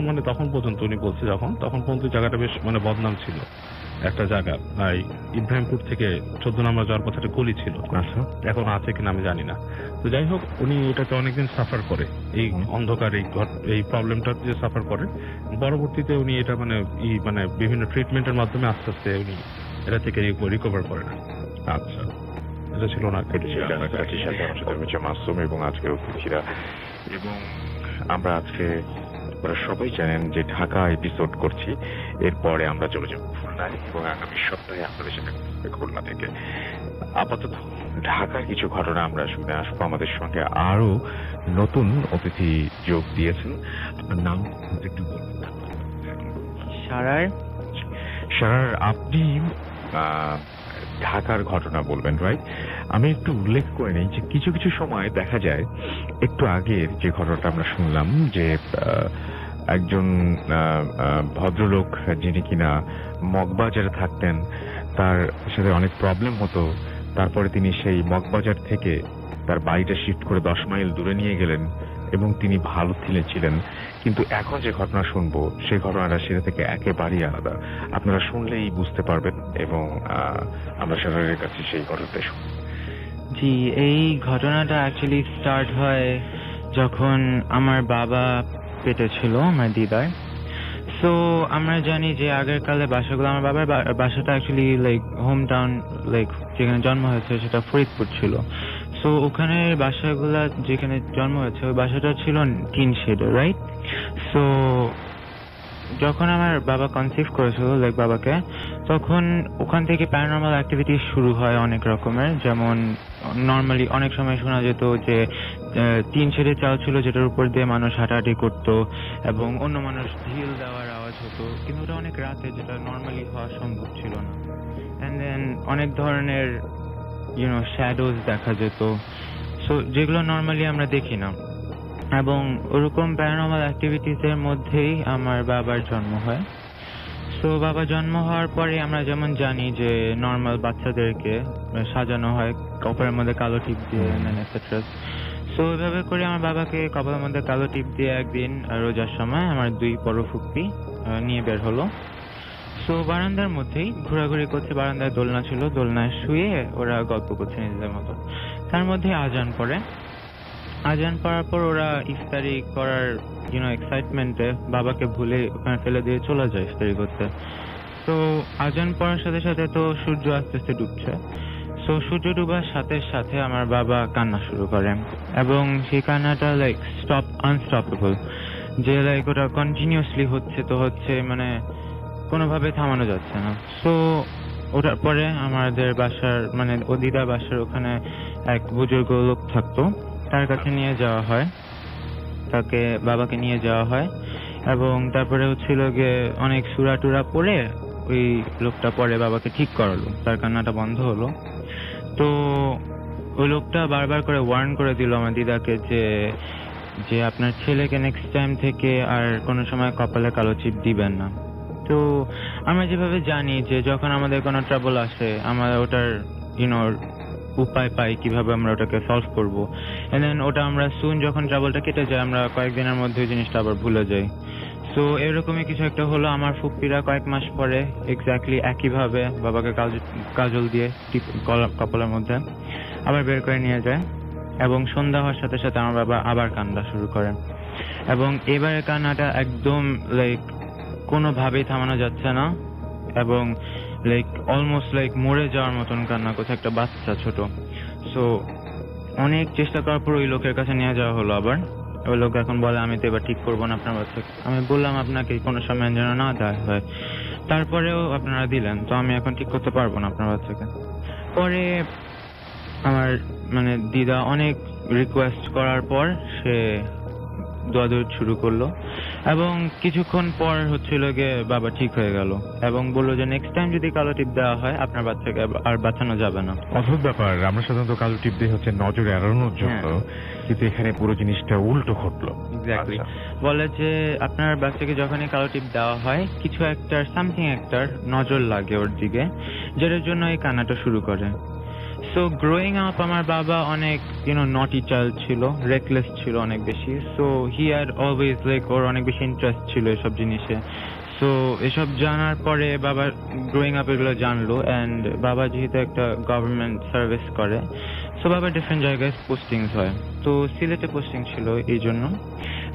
D: মানে তখন পর্যন্ত উনি বলছে, তখন পর্যন্ত জায়গাটা বেশ মানে বদনাম ছিল একটা জায়গা। ইব্রাহিমপুর থেকে 14 নম্বর যাওয়ার পথে একটা গলি ছিল,
A: আচ্ছা
D: এখন আছে কিনা আমি জানি না। তো যাই হোক, উনি ওটাকে অনেকদিন সাফার করে, এই অন্ধকার এই প্রবলেমটা যে সাফার করে। পরবর্তীতে উনি এটা মানে বিভিন্ন ট্রিটমেন্টের মাধ্যমে আস্তে আস্তে উনি এটা থেকে রিকভার করেন।
A: আচ্ছা
D: এটা ছিল না
A: মাসুম এবং আজকের অতিথিরা। এবং আমরা আজকে আপনারা সবাই জানেন যে ঢাকা এপিসোড করছি, এরপরে আমরা চলে যাবো খুলনায় এবং আগামী সপ্তাহে আপনাদের সাথে খুলনা থেকে। আপাতত ঢাকার কিছু ঘটনা আমরা শুনে আসবো। আমাদের সঙ্গে আরো নতুন অতিথি যোগ দিয়েছেন। আপনার নাম একটু বলবেন? সারার, আপনি ঢাকার ঘটনা বলবেন, রাইট? আমি একটু উল্লেখ করে নিই যে কিছু কিছু সময় দেখা যায়, একটু আগের যে ঘটনাটা আমরা শুনলাম যে একজন ভদ্রলোক যিনি কিনা মগবাজারে থাকতেন, তার সাথে অনেক প্রবলেম হতো। তারপরে তিনি সেই মগবাজার থেকে তার বাড়িটা শিফট করে 10 মাইল দূরে নিয়ে গেলেন এবং তিনি ভালো ছিলেন। কিন্তু এখন যে ঘটনা শুনবো সেই ঘটনাটা সেটা থেকে একেবারেই আলাদা। আপনারা শুনলেই বুঝতে পারবেন এবং আমরা সরকারের কাছে সেই ঘটনাটা শুনবো।
E: জি, এই ঘটনাটা অ্যাকচুয়ালি স্টার্ট হয় যখন আমার বাবা পেটে ছিল, আমার দিদার। সো আমরা জানি যে আগের কালে বাসাগুলো, আমার বাবার বাসাটা actually like home town, like যেখানে জন্ম হয়েছে সেটা ফরিদপুর ছিল। সো ওখানে বাসাগুলা যেখানে জন্ম হয়েছে ওই বাসাটা ছিল টিন শেডের, রাইট? সো যখন আমার বাবা কনসিভ করেছিল লাইক বাবাকে, তখন ওখান থেকে প্যারানর্মাল অ্যাক্টিভিটি শুরু হয় অনেক রকমের। যেমন নর্মালি অনেক সময় শোনা যেত যে টিন শেডের চাল ছিল যেটার উপর দিয়ে মানুষ হাঁটাহাঁটি করতো এবং অন্য মানুষ ঢিল দেওয়ার আওয়াজ হতো, কিন্তু ওটা অনেক রাতে, যেটা নর্মালি হওয়া সম্ভব ছিল না। অ্যান্ড দেন অনেক ধরনের শ্যাডোজ দেখা যেত, সো যেগুলো নর্মালি আমরা দেখি না। এবং ওরকম প্যারানর্মাল অ্যাক্টিভিটিসের মধ্যেই আমার বাবার জন্ম হয়। সো বাবা জন্ম হওয়ার পরে আমরা যেমন জানি যে নর্মাল বাচ্চাদেরকে সাজানো হয় কপালের মধ্যে কালো টিপ দিয়ে, এটসেট্রা। সো ওইভাবে করে আমার বাবাকে কপালের মধ্যে কালো টিপ দিয়ে একদিন রোজার সময় আমার 2 বড় ফুপ্পি নিয়ে বের হলো। সো বারান্দার মধ্যেই ঘোরাঘুরি করছে, বারান্দায় দোলনা ছিল, দোলনায় শুয়ে ওরা গল্প করছে নিজেদের মতো। তার মধ্যে আজান পড়ে। আজান পড়ার পর ওরা ইফতারি করার এক্সাইটমেন্টে বাবাকে ভুলে ওখানে ফেলে দিয়ে চলে যায় ইফতারি করতে। তো আজান পড়ার সাথে সাথে তো সূর্য আস্তে আস্তে ডুবছে। সো সূর্য ডুবার সাথে সাথে আমার বাবা কান্না শুরু করে এবং সেই কান্নাটা লাইক আনস্টপেবল, যে লাইক ওটা কন্টিনিউয়াসলি হচ্ছে, মানে কোনোভাবে থামানো যাচ্ছে না। সো ওটার পরে আমাদের বাসার মানে ও দিদার বাসার ওখানে এক বুজুর্গ লোক থাকতো, তার কাছে নিয়ে যাওয়া হয়, তাকে বাবাকে নিয়ে যাওয়া হয়। এবং তারপরে হচ্ছিল গিয়ে অনেক সূরা টুরা পড়ে ওই লোকটা পরে বাবাকে ঠিক করালো, তার কান্নাটা বন্ধ হলো। তো ওই লোকটা বারবার করে ওয়ার্ন করে দিল আমার দিদাকে যে আপনার ছেলেকে নেক্সট টাইম থেকে আর কোনো সময় কপালে কালো চিপ দিবেন না। তো আমরা যেভাবে জানি যে যখন আমাদের কোনো ট্রাবল আসে আমরা ওটার উপায় পাই কিভাবে আমরা ওটাকে সলভ করবো, এন্ড দেন ওটা আমরা সুন যখন ট্রাবলটা কেটে যায় আমরা কয়েকদিনের মধ্যে ওই জিনিসটা আবার ভুলে যাই। সো এরকমই কিছু একটা হলো। আমার ফুপ্পিরা কয়েক মাস পরে এক্স্যাক্টলি একইভাবে বাবাকে কাজল দিয়ে কপালের মধ্যে আবার বের করে নিয়ে যায় এবং সন্ধ্যা হওয়ার সাথে সাথে আমার বাবা আবার কান্না শুরু করে এবং এবারে কান্নাটা একদম লাইক কোনোভাবেই থামানো যাচ্ছে না এবং লাইক অলমোস্ট লাইক মরে যাওয়ার মতন কান্না করছে, একটা বাচ্চা ছোট। সো অনেক চেষ্টা করার পর ওই লোকের কাছে নিয়ে যাওয়া হলো আবার। ওই লোক এখন বলে আমি তো এবার ঠিক করবো না আপনার বাচ্চাকে। আমি বললাম আপনাকে কোনো সময় যেন না দেওয়া হয়, তারপরেও আপনারা দিলেন, তো আমি এখন ঠিক করতে পারবো না আপনার বাচ্চাকে। পরে আমার মানে দিদা অনেক রিকোয়েস্ট করার পর সে দোয়াদুয়ি শুরু করলো, এবং কিছুক্ষণ পর হচ্ছিল গিয়ে বাবা ঠিক হয়ে গেল এবং বললো যে নেক্সট টাইম যদি কালো টিপ দেওয়া হয় আপনার বাচ্চাকে আর বাঁচানো যাবে না।
A: অদ্ভুত ব্যাপার, আমরা সাধারণত কালো টিপ দিয়ে হচ্ছে নজরে এড়ানোর জন্য, কিন্তু এখানে পুরো জিনিসটা উল্টো ঘটলো।
E: এক্স্যাক্টলি। বলে যে আপনার বাচ্চাকে যখনই কালো টিপ দেওয়া হয় কিছু একটা সামথিং একটার নজর লাগে ওর দিকে, যেটার জন্য এই কান্নাটা শুরু করে। সো গ্রোয়িং আপ আমার বাবা অনেক নটি চাইল্ড ছিল, রেকলেস ছিল অনেক বেশি। So he had always like ওর অনেক বেশি ইন্টারেস্ট ছিল এসব জিনিসে। সো এসব জানার পরে বাবা গ্রোয়িং আপ এগুলো জানলো, অ্যান্ড বাবা যেহেতু একটা গভর্নমেন্ট সার্ভিস করে, সো বাবা ডিফারেন্ট জায়গায় পোস্টিংস হয়। তো সিলেটে পোস্টিং ছিল এই জন্য,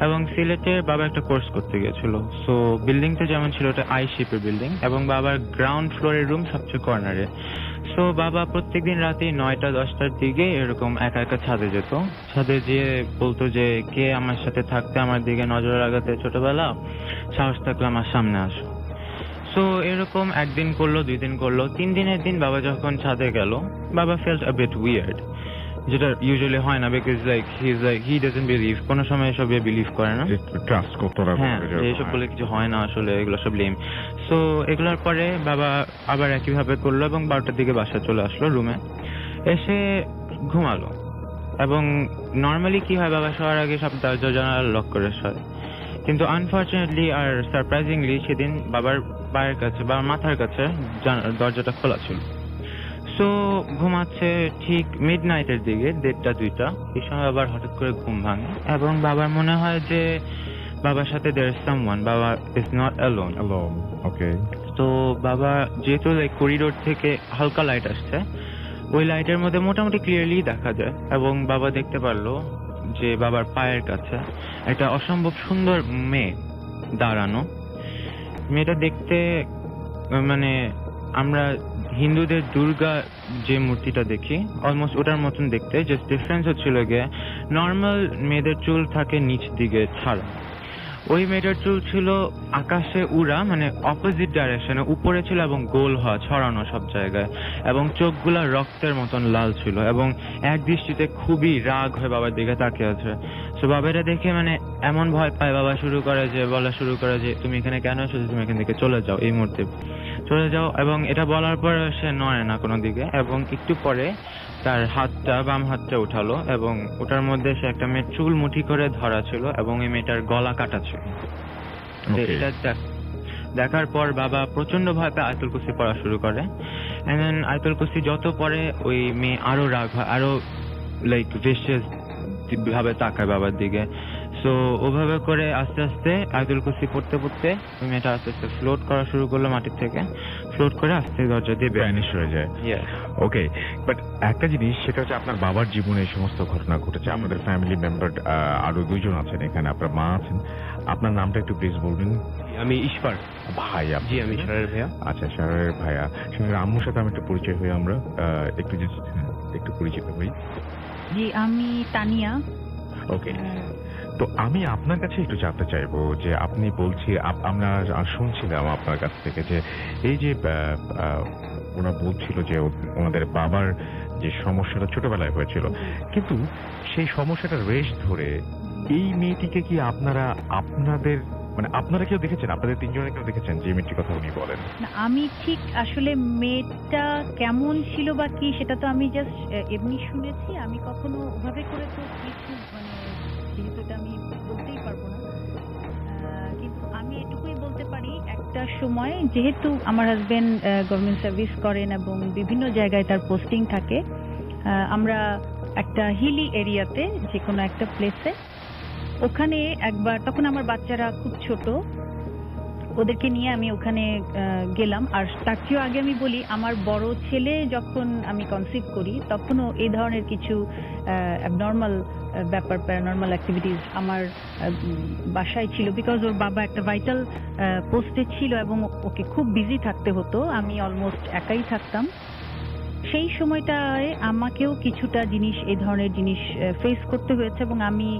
E: এবং সিলেটে বাবা একটা কোর্স করতে গিয়েছিল। সো বিল্ডিংটা যেমন ছিল ওটা আই শেপের বিল্ডিং, এবং বাবার গ্রাউন্ড ফ্লোরের রুম সবচেয়ে কর্নারে। সো বাবা প্রত্যেকদিন রাতে 9টা-10টার দিকে এরকম একা একা ছাদে যেত। ছাদে যেয়ে বলতো যে কে আমার সাথে থাকতে আমার দিকে নজর লাগাতে ছোটবেলা, সাহস থাকলে আমার সামনে আসো। সো এরকম একদিন করলো, 2 দিন করলো, 3 দিনের দিন বাবা যখন ছাদে গেল, বাবা ফেল্ট আ বিট উইয়ার্ড, যেটা ইউজুয়ালি হয় না, বিকজ হি ডাজন্ট বিলিভ, কোনো সময় এসব বিলিভ করে না,
A: ট্রাস্ট করতে না।
E: হ্যাঁ এইসব বলে কিছু হয় না আসলে, এগুলো সব লেম। সো এগুলোর পরে বাবা আবার একইভাবে করলো এবং 12টার দিকে বাসা চলে আসলো রুমে, এসে ঘুমালো। এবং নর্মালি কি হয়, বাবা শোয়ার আগে সব দরজা জানালা লক করে শোয়, কিন্তু আনফর্চুনেটলি আর সারপ্রাইজিংলি সেদিন বাবার পায়ের কাছে, বাবার মাথার কাছে দরজাটা খোলা ছিল। সো ঘুমাচ্ছে, ঠিক মিড নাইটের দিকে 1:30-2টা, এই সময় আবার হঠাৎ করে ঘুম ভাঙে এবং বাবার মনে হয় যে বাবার সাথে there is someone, বাবা is not alone.
A: ওকে।
E: তো বাবা যেহেতু করিডোর থেকে হালকা লাইট আসছে, ওই লাইটের মধ্যে মোটামুটি ক্লিয়ারলি দেখা যায়, এবং বাবা দেখতে পারলো যে বাবার পায়ের কাছে একটা অসম্ভব সুন্দর মেয়ে দাঁড়ানো। মেয়েটা দেখতে মানে আমরা হিন্দুদের দুর্গা যে মূর্তিটা দেখি অলমোস্ট ওটার মতন দেখতে, জাস্ট ডিফারেন্স হচ্ছিল গিয়ে নর্মাল মেয়েদের চুল থাকে নিচ দিকে ছাড়া, ওই মেয়েটার চুল ছিল আকাশে উড়া, মানে অপোজিট ডাইরেকশনে উপরে ছিল এবং গোল হওয়া, ছড়ানো সব জায়গায়, এবং চোখগুলা রক্তের মতন লাল ছিল, এবং এক দৃষ্টিতে খুবই রাগ হয়ে বাবার দিকে তাকিয়ে আছে। তো বাবাটা দেখে মানে এমন ভয় পায়, বাবা বলা শুরু করে যে তুমি এখানে কেন এসেছো, তুমি এখান থেকে চলে যাও, এই মুহূর্তে চলে যাও। এবং এটা বলার পর সে নড়ে না কোনো দিকে, এবং একটু পরে তার বাম হাতটা উঠালো, এবং ওটার মধ্যে সে একটা মেয়ের চুল মুঠি করে ধরা ছিল, এবং এই মেয়েটার গলা কাটা ছিল। এটা দেখার পর বাবা প্রচন্ড ভয় পেয়ে আয়াতুল কুরসি পড়া শুরু করে, এন্ড দেন আয়াতুল কুরসি যত পড়ে ওই মেয়ে আরো রাগ হয়, আরো লাইক ভিশিয়াস ভাবে তাকায় বাবার দিকে। সো ওভাবে করে আস্তে আস্তে আয়াতুল কুরসি পড়তে পড়তে ওই মেয়েটা আস্তে আস্তে ফ্লোট করা শুরু করলো মাটির থেকে, ফ্লোট করে আস্তে দরজা দিয়ে
A: ভ্যানিশ হয়ে যায়। ওকে, বাট একটা জিনিস, সেটা হচ্ছে আপনার বাবার জীবনে এই সমস্ত ঘটনা ঘটেছে, আমাদের ফ্যামিলি মেম্বার আরো 2 জন আছেন এখানে, আপনার মা আছেন, আপনার নামটা একটু প্লিজ বলবেন।
F: আমি ঈশ্বর
A: ভাই।
F: জি, আমি ঈশ্বরের ভাইয়া।
A: আচ্ছা, ঈশ্বরের ভাইয়া। আম্মুর সাথে আমি একটু পরিচয় হই, আমরা একটু পরিচিত হই।
G: জি, আমি তানিয়া।
A: ওকে, তো আমি আপনার কাছে একটু জানতে চাইবো যে আপনি আমরা শুনছিলাম আপনার কাছ থেকে যে এই যে ওরা বলছিল যে ওনাদের বাবার যে সমস্যাটা ছোটবেলায় হয়েছিল, কিন্তু সেই সমস্যাটার রেশ ধরে এই মেয়েটিকে কি আপনারা কেউ দেখেছেন, আপনাদের 3 জনে কেউ দেখেছেন যে মেয়েটির কথা উনি বলেন?
G: না, আমি ঠিক আসলে মেয়েটা কেমন ছিল বা কি সেটা তো আমি জাস্ট এমনি শুনেছি, আমি কখনো ওভাবে করে তো কিছু যেহেতু এটা আমি বলতেই পারবো না, কিন্তু আমি এটুকুই বলতে পারি, একটা সময় যেহেতু আমার হাজবেন্ড গভর্নমেন্ট সার্ভিস করেন এবং বিভিন্ন জায়গায় তার পোস্টিং থাকে, আমরা একটা হিলি এরিয়াতে যে কোনো একটা প্লেসে, ওখানে একবার, তখন আমার বাচ্চারা খুব ছোট, ওদেরকে নিয়ে আমি ওখানে গেলাম। আর তার চেয়েও আগে আমি বলি, আমার বড় ছেলে যখন আমি কনসিভ করি তখনও এই ধরনের কিছু অ্যাবনর্মাল ব্যাপার, প্যারানর্মাল অ্যাক্টিভিটিস আমার বাসায় ছিল, বিকজ ওর বাবা একটা ভাইটাল পোস্টে ছিল এবং ওকে খুব বিজি থাকতে হতো, আমি অলমোস্ট একাই থাকতাম। সেই সময়টায় আমাকেও কিছুটা জিনিস, এই ধরনের জিনিস ফেস করতে হয়েছে এবং আমি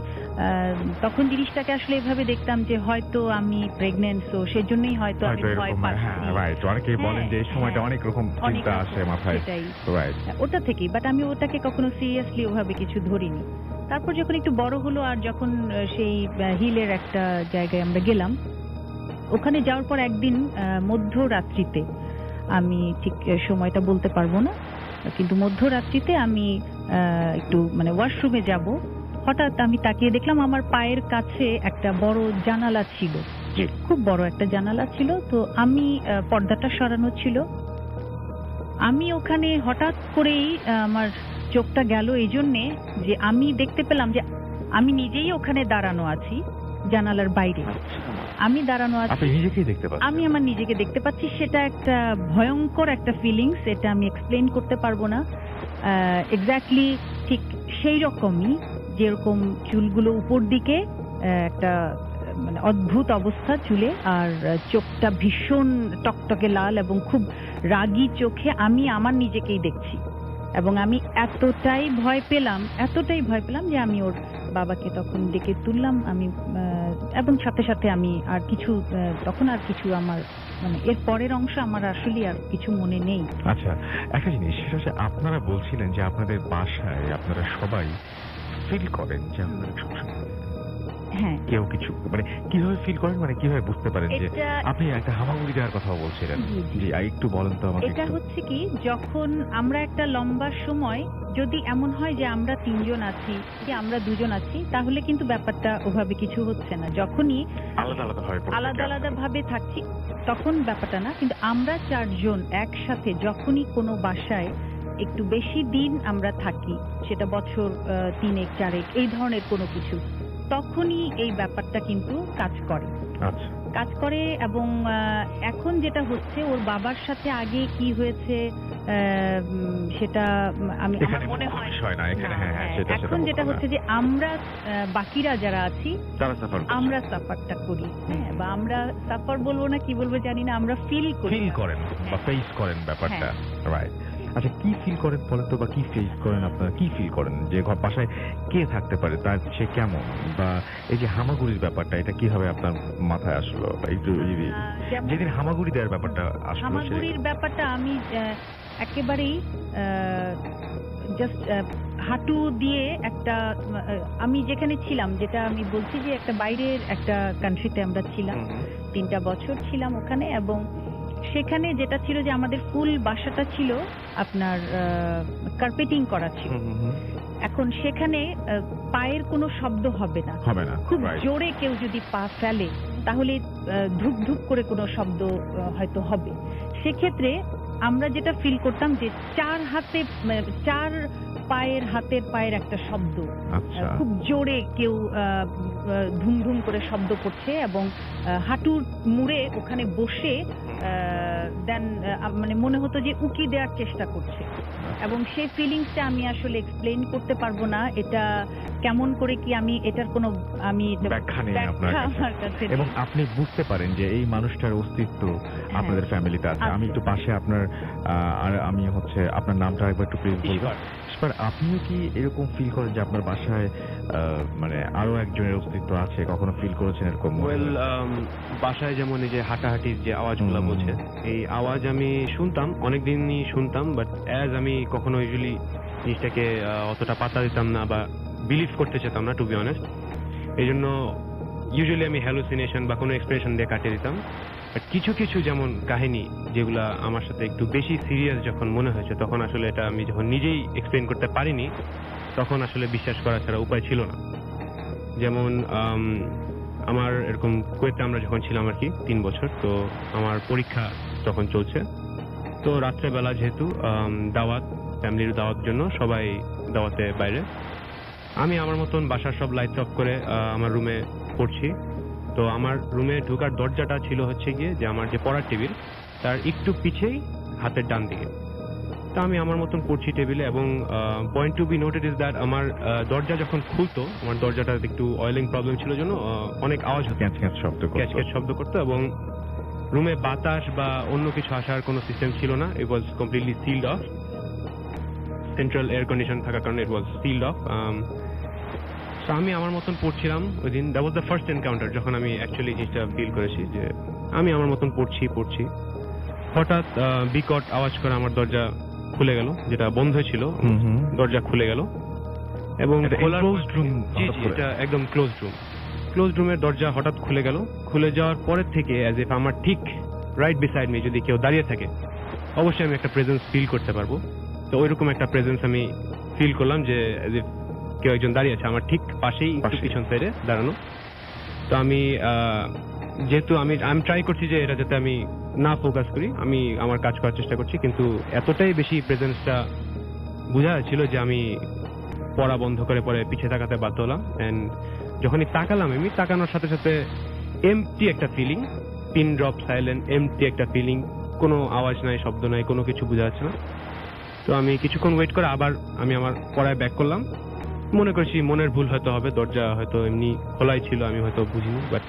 G: তখন জিনিসটাকে আসলে এভাবে দেখতাম যে হয়তো আমি প্রেগনেন্ট, তো সেজন্যই হয়তো আমি ভয় পাচ্ছি।
A: রাইট, অনেকেই বলেন যে এই সময়টা
G: হ্যাঁ,
A: অনেক রকম
G: অনেক
A: চিন্তা
G: রকম,
A: আসে মাথায়।
G: সেটাই।
A: রাইট,
G: ওটা থেকেই, বাট আমি ওটাকে কখনো সিরিয়াসলি ওভাবে কিছু ধরিনি। তারপর যখন একটু বড় হলো আর যখন সেই হিলের একটা জায়গায় আমরা গেলাম, ওখানে যাওয়ার পর একদিন মধ্যরাত্রিতে, আমি ঠিক সময়টা বলতে পারবো না, কিন্তু মধ্যরাত্রিতে আমি একটু মানে ওয়াশরুমে যাব, হঠাৎ আমি তাকিয়ে দেখলাম আমার পায়ের কাছে একটা বড় জানালা ছিল, খুব বড় একটা জানালা ছিল। তো আমি পর্দাটা সরানো ছিল, আমি ওখানে হঠাৎ করেই আমার চোখটা গেল এই জন্যে যে আমি দেখতে পেলাম যে আমি নিজেই ওখানে দাঁড়ানো আছি জানালার বাইরে, আমি দাঁড়ানো
A: আপনি
G: আছি,
A: নিজেকেই দেখতে পাচ্ছেন?
G: আমি আমার নিজেকে দেখতে পাচ্ছি। সেটা একটা ভয়ঙ্কর একটা ফিলিংস, এটা আমি এক্সপ্লেন করতে পারবো না। এক্স্যাক্টলি ঠিক সেই রকমই, যেরকম চুলগুলো উপর দিকে, একটা মানে অদ্ভুত অবস্থা চুলে, আর চোখটা ভীষণ টকটকে লাল এবং খুব রাগী চোখে আমি আমার নিজেকেই দেখছি। এবং আমি এতটাই ভয় পেলাম যে আমি ওর বাবাকে তখন ডেকে তুললাম, আমি এবং সাথে সাথে আমি আর কিছু তখন আর কিছু আমার মানে এর পরের অংশ আমার আসলে আর কিছু মনে নেই।
A: আচ্ছা, একটা জিনিস, সেটা হচ্ছে আপনারা বলছিলেন যে আপনাদের বাসায় আপনারা সবাই ফিল করেন যে আপনারা সবসময়
G: হ্যাঁ,
A: কেউ কিছু মানে কিভাবে ফিল করেন, মানে কিভাবে বুঝতে পারেন যে
G: এটা
A: আপনি একটা হামাগুড়ি দেওয়ার কথা বলছিলেন? জি, একটু বলেন তো আমাকে।
G: এটা
A: একটু।
G: হচ্ছে কি, যখন আমরা একটা লম্বা সময় যদি এমন হয় যে আমরা 3 জন আছি কি আমরা 2 জন আছি, তাহলে কিন্তু ব্যাপারটা ওভাবে কিছু হচ্ছে না। যখনই
A: আলাদা আলাদা ভাবে পড়ে
G: আলাদা
A: থাকে
G: আলাদা
A: আপনারা।
G: ভাবে থাকছি তখন ব্যাপারটা না, কিন্তু আমরা 4 জন একসাথে যখনই কোনো বাসায় একটু বেশি দিন আমরা থাকি, সেটা বছর 3 4 এই ধরনের কোনো কিছু, তখনই এই ব্যাপারটা কিন্তু কাজ করে।
A: আচ্ছা,
G: কাজ করে এবং এখন যেটা হচ্ছে ওর বাবার সাথে আগে কি হয়েছে সেটা আমি আমার
A: এখানে
G: মনে
A: মুখ্য
G: হয়
A: বিষয় না এখানে। হ্যাঁ, হ্যাঁ, সেটা
G: এখন যেটা হচ্ছে যে আমরা বাকিরা যারা আছি
A: তারা সাফার
G: আমরা সাফারটা করি, হ্যাঁ, বা আমরা সাফার বলবো না কি বলবো জানি না, আমরা ফিল করি,
A: ফিল করেন বা ফেস করেন ব্যাপারটা। রাইট। আচ্ছা, কি ফিল করেন বলেন তো, বা কি ফেস করেন আপনারা, কি ফিল করেন যে বাসায় কে থাকতে পারে, তার সে কেমন, বা এই যে হামাগুড়ির ব্যাপারটা এটা কিভাবে আপনার মাথায় আসলো, বা একটু যেদিন হামাগুড়ি দেওয়ার ব্যাপারটা আসলো
G: হামাগুড়ির ব্যাপারটা আমি একেবারেই জাস্ট হাঁটু দিয়ে একটা আমি যেখানে ছিলাম, যেটা আমি বলছি যে একটা বাইরের একটা কান্ট্রিতে আমরা ছিলাম, 3টা বছর ছিলাম ওখানে, এবং সেখানে যেটা ছিল যে আমাদের ফুল বাসাটা ছিল আপনার কার্পেটিং করা ছিল। এখন সেখানে পায়ের কোনো শব্দ হবে না, খুব জোরে কেউ যদি পা ফেলে তাহলে ধুপ ধুপ করে কোনো শব্দ হয়তো হবে। সেক্ষেত্রে আমরা যেটা ফিল করতাম যে 4 হাতের পায়ের একটা শব্দ, খুব জোরে কেউ ধুম ধুম করে শব্দ করছে, এবং হাঁটুর মুড়ে ওখানে বসে দেন মানে মনে হতো যে উকি দেওয়ার চেষ্টা করছে, এবং সেই ফিলিংসটা আমি আসলে এক্সপ্লেন করতে পারবো না। এটা কেমন করে কি আমি এটার কোনো
A: ব্যাখ্যা নেই আপনার
G: আমার কাছে
A: এবং আপনি বুঝতে পারেন যে এই মানুষটার অস্তিত্ব আপনাদের ফ্যামিলিতে আছে। আমি একটু পাশে আপনার আর আমি হচ্ছে আপনার নামটা একবার একটু প্লিজ বলবেন। আপনিও কি এরকম ফিল করেন যে আপনার বাসায় মানে আরো একজনের অস্তিত্ব আছে? কখনো ফিল করেছেন এরকম?
F: বাসায় যেমন এই যে হাঁটাহাঁটির যে আওয়াজগুলো বলছে, এই আওয়াজ আমি শুনতাম, অনেকদিনই শুনতাম, বাট অ্যাজ আমি কখনো ইউজুয়ালি জিনিসটাকে অতটা পাত্তা দিতাম না বা বিলিভ করতে চেতাম না, টু বি অনেস্ট। এই জন্য ইউজুয়ালি আমি হ্যালুসিনেশন বা কোনো এক্সপ্রেশন দিয়ে কাটিয়ে দিতাম। বাট কিছু কিছু যেমন কাহিনী যেগুলা আমার সাথে একটু বেশি সিরিয়াস যখন মনে হয়েছে, তখন আসলে এটা আমি যখন নিজেই এক্সপ্লেন করতে পারিনি, তখন আসলে বিশ্বাস করা ছাড়া উপায় ছিল না। যেমন আমার এরকম কুয়েতে আমরা যখন ছিলাম আর কি 3 বছর, তো আমার পরীক্ষা তখন চলছে, তো রাত্রেবেলা যেহেতু দাওয়াত, ফ্যামিলির দাওয়াত জন্য সবাই দাওয়াতে বাইরে, আমি আমার মতন বাসার সব লাইটস অফ করে আমার রুমে পড়ছি। তো আমার রুমে ঢোকার দরজাটা ছিল হচ্ছে গিয়ে যে আমার যে পড়ার টেবিল তার একটু পিছেই হাতের ডান দিকে। তো আমি আমার মতন পড়ছি টেবিলে, এবং point to be noted is that আমার দরজা যখন খুলতো, আমার দরজাটা একটু অয়েলিং প্রবলেম ছিল জন্য অনেক আওয়াজ হতো,
A: ক্যাচ ক্যাচ শব্দ করতো।
F: ক্যাচ ক্যাচ শব্দ করতো, এবং রুমে বাতাস বা অন্য কিছু আসার কোনো সিস্টেম ছিল না। It was completely sealed off, central air condition থাকার কারণে ইট ওয়াজ সিলড অফ। তো আমি আমার মতন পড়ছিলাম ওই দিন। That was the first encounter যখন আমি অ্যাকচুয়ালি জিনিসটা ফিল করেছি যে আমি আমার মতন পড়ছি। হঠাৎ বিকট আওয়াজ করে আমার দরজা খুলে গেল, যেটা বন্ধ ছিল দরজা খুলে গেল, এবং
A: closed room
F: জি জি, এটা একদম ক্লোজ রুমের দরজা হঠাৎ খুলে গেল। খুলে যাওয়ার পরের থেকে অ্যাজ ইফ আমার ঠিক রাইট বিসাইড মি যদি কেউ দাঁড়িয়ে থাকে, অবশ্যই আমি একটা প্রেজেন্স ফিল করতে পারবো। তো ওইরকম একটা প্রেজেন্স আমি ফিল করলাম যে অ্যাজ ইফ কেউ একজন দাঁড়িয়ে আছে আমার ঠিক পাশেই, একটু পিছন সাইডে দাঁড়ানো। তো আমি যেহেতু আমি ট্রাই করছি যে এটা যাতে আমি না ফোকাস করি, আমি আমার কাজ করার চেষ্টা করছি, কিন্তু এতটাই বেশি প্রেজেন্সটা বোঝা যাচ্ছিল যে আমি পড়া বন্ধ করে পরে পিছিয়ে তাকাতে বাধ্য হলাম। এন্ড যখনই তাকালাম, আমি তাকানোর সাথে সাথে এমটি একটা feeling, pin drop silent, empty একটা ফিলিং, কোনো আওয়াজ নাই, শব্দ নাই, কোনো কিছু বোঝা যাচ্ছে না। তো আমি কিছুক্ষণ ওয়েট করে আবার আমি আমার পড়ায় ব্যাক করলাম। মনে করছি মনের ভুল হয়তো হবে, দরজা হয়তো এমনি খোলাই ছিল, আমি হয়তো বুঝিনি। বাট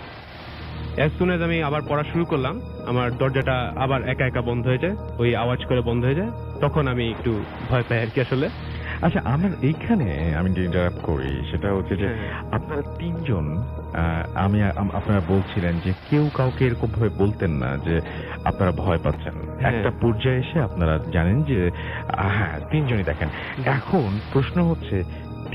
F: অ্যাজ সুন এজ আমি আবার পড়া শুরু করলাম, আমার দরজাটা আবার একা একা বন্ধ হয়ে যায়, ওই আওয়াজ করে বন্ধ হয়ে যায়। তখন আমি একটু ভয় পাই আর কি আসলে।
A: আচ্ছা, আমার এইখানে আমি ইন্টারাপ্ট করি, সেটা হচ্ছে যে আপনারা তিনজন, আপনারা বলছিলেন যে কেউ কাউকে এরকম ভাবে বলতেন না যে আপনারা ভয় পাচ্ছেন। একটা পর্যায়ে এসে আপনারা জানেন যে হ্যাঁ তিনজনই দেখেন। এখন প্রশ্ন হচ্ছে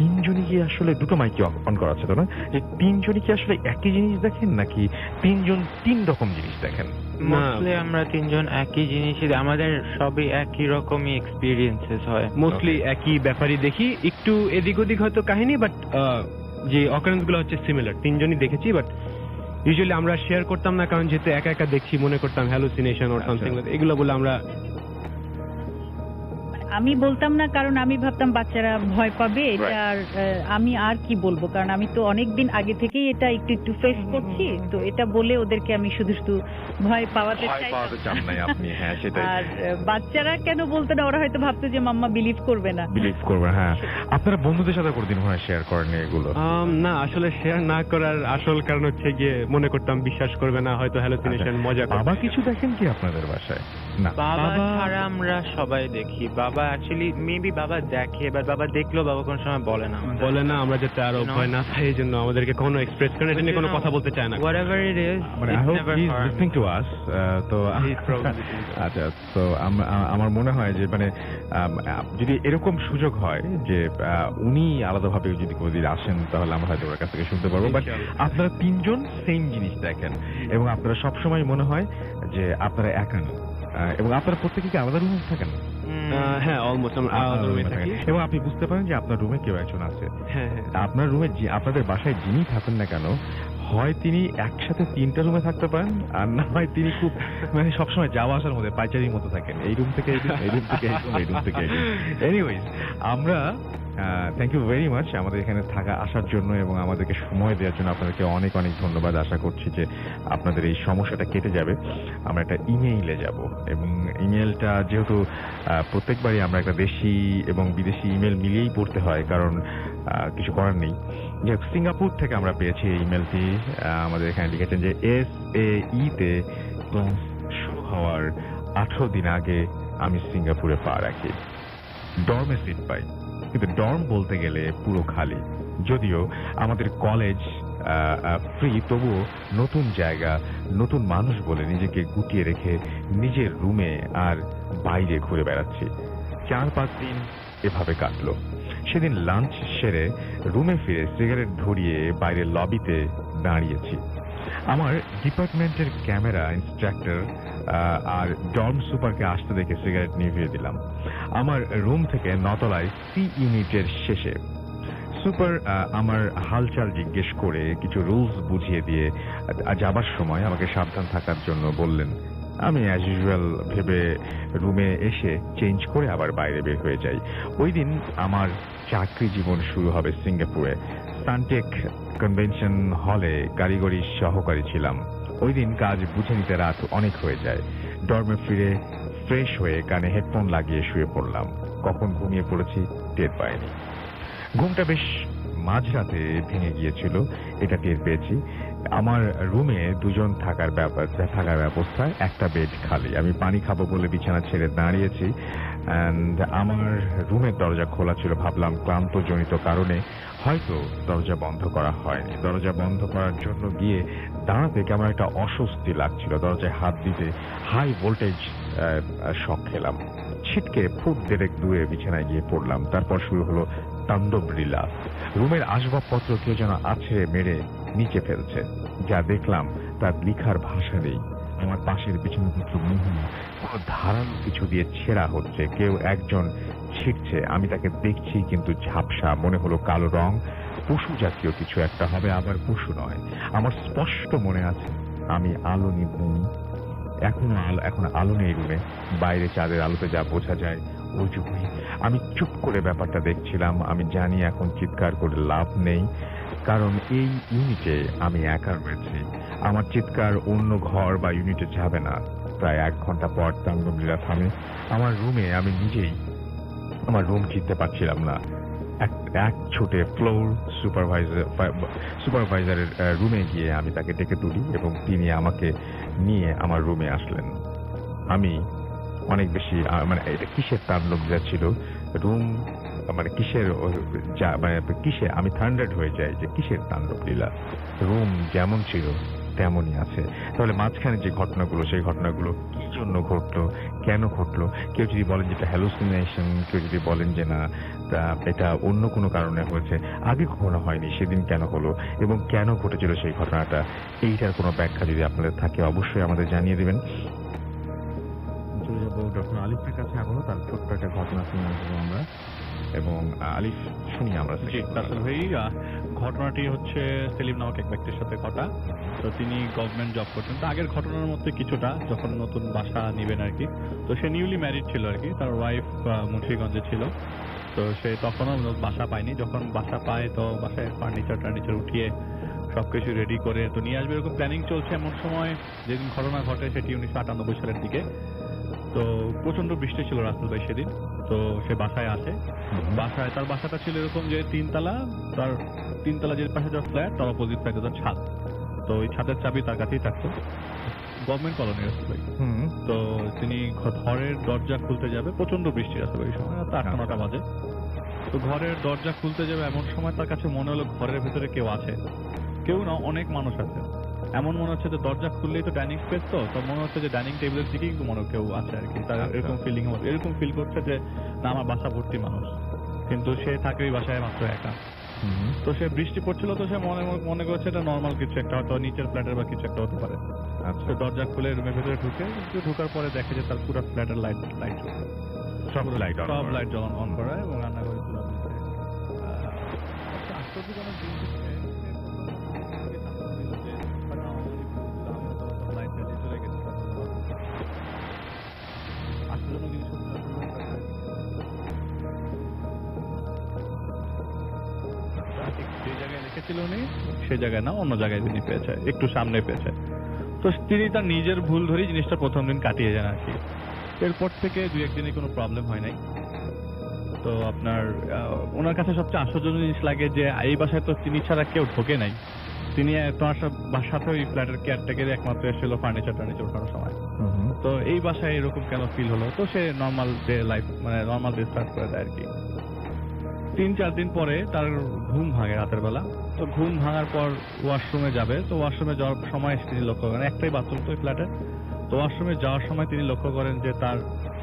A: তিনজনই কি আসলে, দুটো মাইক অন করা আছে তো না, যে তিনজনই কি আসলে একই জিনিস দেখেন নাকি তিনজন তিন রকম জিনিস দেখেন?
E: মোস্টলি আমরা তিনজন একই জিনিসই, আমাদের সবই একই রকমই এক্সপিরিয়েন্সেস হয়।
F: মোস্টলি একই ব্যাপারই দেখি, একটু এদিক ওদিক হয়তো কাহিনী, বাট যে অকারেন্স গুলো হচ্ছে সিমিলার, তিনজনই দেখেছি। বাট ইউজুয়ালি আমরা শেয়ার করতাম না, কারণ যেহেতু একা একা দেখছি মনে করতাম হ্যালুসিনেশন অর সামথিং, এগুলো বলে আমরা
G: আমি বলতাম না, কারণ আমি ভাবতাম বাচ্চারা ভয় পাবে এটা, আর আমি আর কি বলবো, কারণ আমি তো অনেকদিন আগে থেকেই এটা একটু একটু ফেস করছি। তো এটা বলে ওদেরকে আমি শুধু শুধু ভয় পাওয়াতে
A: চান নাই আপনি? হ্যাঁ সেটাই।
G: আর বাচ্চারা কেন বলতো না, ওরা হয়তো ভাবতো যে মাম্মা বিলিভ করবে না।
A: হ্যাঁ। আপনারা বন্ধুদের সাথে কোনদিন হয় শেয়ার করেন এগুলো?
F: না, আসলে শেয়ার না করার আসল কারণ হচ্ছে গিয়ে মনে করতাম বিশ্বাস করবে না, হয়তো হ্যালুসিনেশন, মজা করবে।
A: বাবা কিছু দেখেন কি আপনাদের বাসায়? না,
E: বাবা ছাড়া আমরা সবাই দেখি। বাবা অ্যাকচুয়ালি মেবি বাবা দেখে, এবার বাবা দেখলেও বাবা কোনো সময় বলে না,
F: আমরা যাতে আরো ভয় না পাই, এই জন্য আমাদেরকে কোনো এক্সপ্রেস করে এটা নিয়ে কোনো কথা বলতে চায় না।
E: whatever it is,
A: মানে I
E: it's
A: hope
E: never
A: he's
E: harmed.
A: listening to us. তো আচ্ছা, তো আমার মনে হয় যে মানে যদি এরকম সুযোগ হয় যে উনি আলাদাভাবে যদি কোনোদিন আসেন, তাহলে আমরা হয়তো ওর কাছ থেকে শুনতে পারবো। বাট আপনারা তিনজন সেম জিনিস দেখেন, এবং আপনারা সবসময় মনে হয় যে আপনারা একা না, এবং আপনারা প্রত্যেকে কি আলাদা রুমে থাকেন?
F: হ্যাঁ, অলমোস্ট আমরা আলাদা রুমে থাকি,
A: এবং আপনি বুঝতে পারেন যে আপনার রুমে কেউ একজন আছে।
F: হ্যাঁ,
A: আপনার রুমে, আপনাদের বাসায় যিনি থাকেন না কেন, হয় তিনি একসাথে তিনটা রুমে থাকতে পারেন, আর না হয় তিনি খুব মানে সবসময় যাওয়া আসার মধ্যে পাইচারির মতো থাকেন, এই রুম থেকে এই রুম, এই রুম থেকে এই রুম, এই রুম থেকে এই রুম। এনিওয়েজ, আমরা থ্যাংক ইউ ভেরি মাচ আমাদের এখানে আসার জন্য এবং আমাদেরকে সময় দেওয়ার জন্য। আপনাদেরকে অনেক অনেক ধন্যবাদ। আশা করছি যে আপনাদের এই সমস্যাটা কেটে যাবে। আমরা একটা ইমেইলে যাব, এবং ইমেলটা যেহেতু প্রত্যেকবারই আমরা একটা দেশি এবং বিদেশি ইমেল মিলিয়েই পড়তে হয়, কারণ কিছু করার নেই। সিঙ্গাপুর থেকে আমরা পেয়েছি এই ইমেলটি। আমাদের এখানে লিখেছেন যে SAE তে ক্লাস শুরু হওয়ার 18 দিন আগে আমি সিঙ্গাপুরে পা রাখি। ডর্মে সিট পাই, কিন্তু ডর্ম বলতে গেলে পুরো খালি। যদিও আমাদের কলেজ ফ্রি, তবুও নতুন জায়গা, নতুন মানুষ বলে নিজেকে গুটিয়ে রেখে নিজের রুমে আর বাইরে ঘুরে বেড়াচ্ছি। 4-5 দিন এভাবে কাটলো। সেদিন লাঞ্চ সেরে রুমে ফিরে সিগারেট ধরিয়ে বাইরের লবিতে দাঁড়িয়েছি। আমার ডিপার্টমেন্টের ক্যামেরা ইন্সট্রাক্টর আর ডর্ম সুপারকে আসতে দেখে সিগারেট নিভিয়ে দিলাম। আমার রুম থেকে 9 তলায় সি ইউনিটের শেষে সুপার আমার হালচাল জিজ্ঞেস করে কিছু রুলস বুঝিয়ে দিয়ে যাবার সময় আমাকে সাবধান থাকার জন্য বললেন, আমি অ্যাজ ইউজুয়াল ভেবে রুমে এসে চেঞ্জ করে আবার বাইরে বের হয়ে যাই। ওই দিন আমার চাকরি জীবন শুরু হবে সিঙ্গাপুরে। সানটেক কনভেনশন হলে কারিগরি সহকারী ছিলাম। ওই দিন কাজ বুঝে নিতে রাত অনেক হয়ে যায়। ডর্মে ফিরে ফ্রেশ হয়ে কানে হেডফোন লাগিয়ে শুয়ে পড়লাম। কখন ঘুমিয়ে পড়েছি টের পাইনি। ঘুমটা বেশ মাঝরাতে ভেঙে গিয়েছিল, এটা টের পেয়েছি। আমার রুমে দুজন থাকার ব্যবস্থা, একটা বেড খালি। আমি পানি খাবো বলে বিছানা ছেড়ে দাঁড়িয়েছি অ্যান্ড আমার রুমের দরজা খোলা ছিল। ভাবলাম ক্লান্তজনিত কারণে হয়তো দরজা বন্ধ করা হয়নি। দরজা বন্ধ করার জন্য গিয়ে দাঁড়াতে কেমন একটা অস্বস্তি লাগছিল। দরজায় হাত দিতে হাই ভোল্টেজ শক খেলাম। ছিটকে ফুট দেড়েক দূরে বিছানায় গিয়ে পড়লাম। তারপর শুরু হলো তাণ্ডব লীলা। রুমের আসবাবপত্র কেউ যেন আছড়ে মেরে নিচে ফেলছে। যা দেখলাম তার লিখার ভাষা নেই। আমার পাশের বিছানাপত্র মুহুর্মুহু কোনো ধারালো কিছু দিয়ে ছেঁড়া হচ্ছে। কেউ একজন ছিটছে, আমি তাকে দেখছি কিন্তু ঝাপসা। মনে হলো কালো রং, পশু জাতীয় কিছু একটা হবে, আবার পশু নয়। আমার স্পষ্ট মনে আছে আমি আলো নিভিনি। এখন আলো নেই রুমে। বাইরে চাঁদের আলোতে যা বোঝা যায় ওইটুকুই। আমি চুপ করে ব্যাপারটা দেখছিলাম। আমি জানি এখন চিৎকার করে লাভ নেই, কারণ এই ইউনিটে আমি একা রয়েছি। আমার চিৎকার অন্য ঘর বা ইউনিটে যাবে না। প্রায় 1 ঘন্টা পর তাণ্ডব লীলা থামে। আমার রুমে আমি নিজেই আমার রুম চিনতে পারছিলাম না। এক ছুটে ফ্লোর সুপারভাইজারের রুমে গিয়ে আমি তাকে ডেকে তুলি এবং তিনি আমাকে নিয়ে আমার রুমে আসলেন। আমি অনেক বেশি মানে এটা কিসের তাণ্ডব লীলা ছিল, রুম মানে কিসে আমি থান্ডার্ড হয়ে যাই যে কিসের তাণ্ডব লীলা। রুম যেমন ছিল তেমনই আছে। তাহলে মাঝখানে যে ঘটনাগুলো, সেই ঘটনাগুলো কি জন্য ঘটলো, কেন ঘটলো? কেউ যদি বলেন যেটা হ্যালুসিনেশন, কেউ যদি বলেন যে না এটা অন্য কোনো কারণে হয়েছে, আগে কখনো হয়নি, সেদিন কেন হলো এবং কেন ঘটেছিল সেই ঘটনাটা, এইটার কোনো ব্যাখ্যা যদি আপনাদের থাকে অবশ্যই আমাদের জানিয়ে দেবেন। চলে যাবো ডক্টর আলিফের কাছে। এখনো তার ছোট্ট একটা ঘটনা শুনে আসবো আমরা এবং আলিফ শুনি আমরা।
B: জি তাসেল ভাই, ঘটনাটি হচ্ছে সেলিম নামক এক ব্যক্তির সাথে ঘটা। তো তিনি গভর্নমেন্ট জব করতেন। তো আগের ঘটনার মধ্যে কিছুটা, যখন নতুন বাসা নিবেন আর কি, তো সে নিউলি ম্যারিড ছিল আর কি। তার ওয়াইফ মুন্সিগঞ্জে ছিল। তো সে তখনও বাসা পায়নি। যখন বাসা পায় তো বাসায় ফার্নিচার উঠিয়ে সবকিছু রেডি করে তো নিয়ে আসবে এরকম প্ল্যানিং চলছে। এমন সময় যেদিন ঘটনা ঘটে সেটি 1998 সালের দিকে। তো প্রচন্ড বৃষ্টি ছিল রাস্তায় ভাই সেদিন। তো সে বাসায় আসে। তার বাসাটা ছিল এরকম যে 3 তলা, তার 3 তলা যে পাশে যার ফ্ল্যাট তার অপোজিট সাইডে তার ছাদ। তো ওই ছাদের চাবি তার কাছেই থাকতো। গভর্নমেন্ট কলোনি রাস্তা ভাই। তো তিনি ঘরের দরজা খুলতে যাবে, প্রচন্ড বৃষ্টি রাস্তা ভাই, সময় 8-9টা বাজে। তো ঘরের দরজা খুলতে যাবে এমন সময় তার কাছে মনে হলো ঘরের ভেতরে কেউ আছে। কেউ না, অনেক মানুষ আছে। এমন মনে হচ্ছে যে দরজা খুললেই তো ডাইনিং স্পেস, তো মনে হচ্ছে যে ডাইনিং টেবিলের দিকেই মনে কেউ আছে আর কি। তার এরকম ফিলিং, এরকম ফিল করছে যে না আমার বাসা ভর্তি মানুষ, কিন্তু সে থাকে ওই বাসায় মাত্র একা। তো সে বৃষ্টি পড়ছিল, তো সে মনে করছে এটা নর্মাল কিছু একটা, হয়তো নিচের ফ্ল্যাটের বা কিছু একটা হতে পারে। তো দরজা খুলে রুমের ভেতরে ঢোকার পরে দেখে যে তার পুরো ফ্ল্যাটের লাইট সব লাইট জ্বলন অন করা এবং রান্নাঘরে চুলা দিচ্ছে। আশ্চর্যজনক জিনিস হচ্ছে যে জায়গায় রেখেছিল উনি সে জায়গায় না, অন্য জায়গায় তিনি পেয়েছে, একটু সামনে পেয়েছে। তো তিনি তার নিজের ভুল ধরেই জিনিসটা প্রথম দিন কাটিয়ে যান আর কি। এরপর থেকে 2-1 দিনে কোনো প্রবলেম হয় নাই। তো আপনার ওনার কাছে সবচেয়ে আশ্চর্যজনক জিনিস লাগে যে এই বাসায় তো তিনি ছাড়া কেউ ঢোকে নাই। তিনি তোমার সাথে ওই ফ্ল্যাটের কেয়ারটেকারই একমাত্র এসেছিল ফার্নিচার ওঠানোর সময়। তো এই বাসায় এরকম কেন ফিল হলো? তো সে নর্মাল ডে লাইফ, মানে নর্মাল ডে স্টার্ট করে দেয় আর কি। 3-4 দিন পরে তার ঘুম ভাঙে রাতের বেলা। তো ঘুম ভাঙার পর ওয়াশরুমে যাবে। তো ওয়াশরুমে যাওয়ার সময় তিনি লক্ষ্য করেন, একটাই বাথরুম তো ওই ফ্ল্যাটে। তো ওয়াশরুমে যাওয়ার সময় তিনি লক্ষ্য করেন যে তার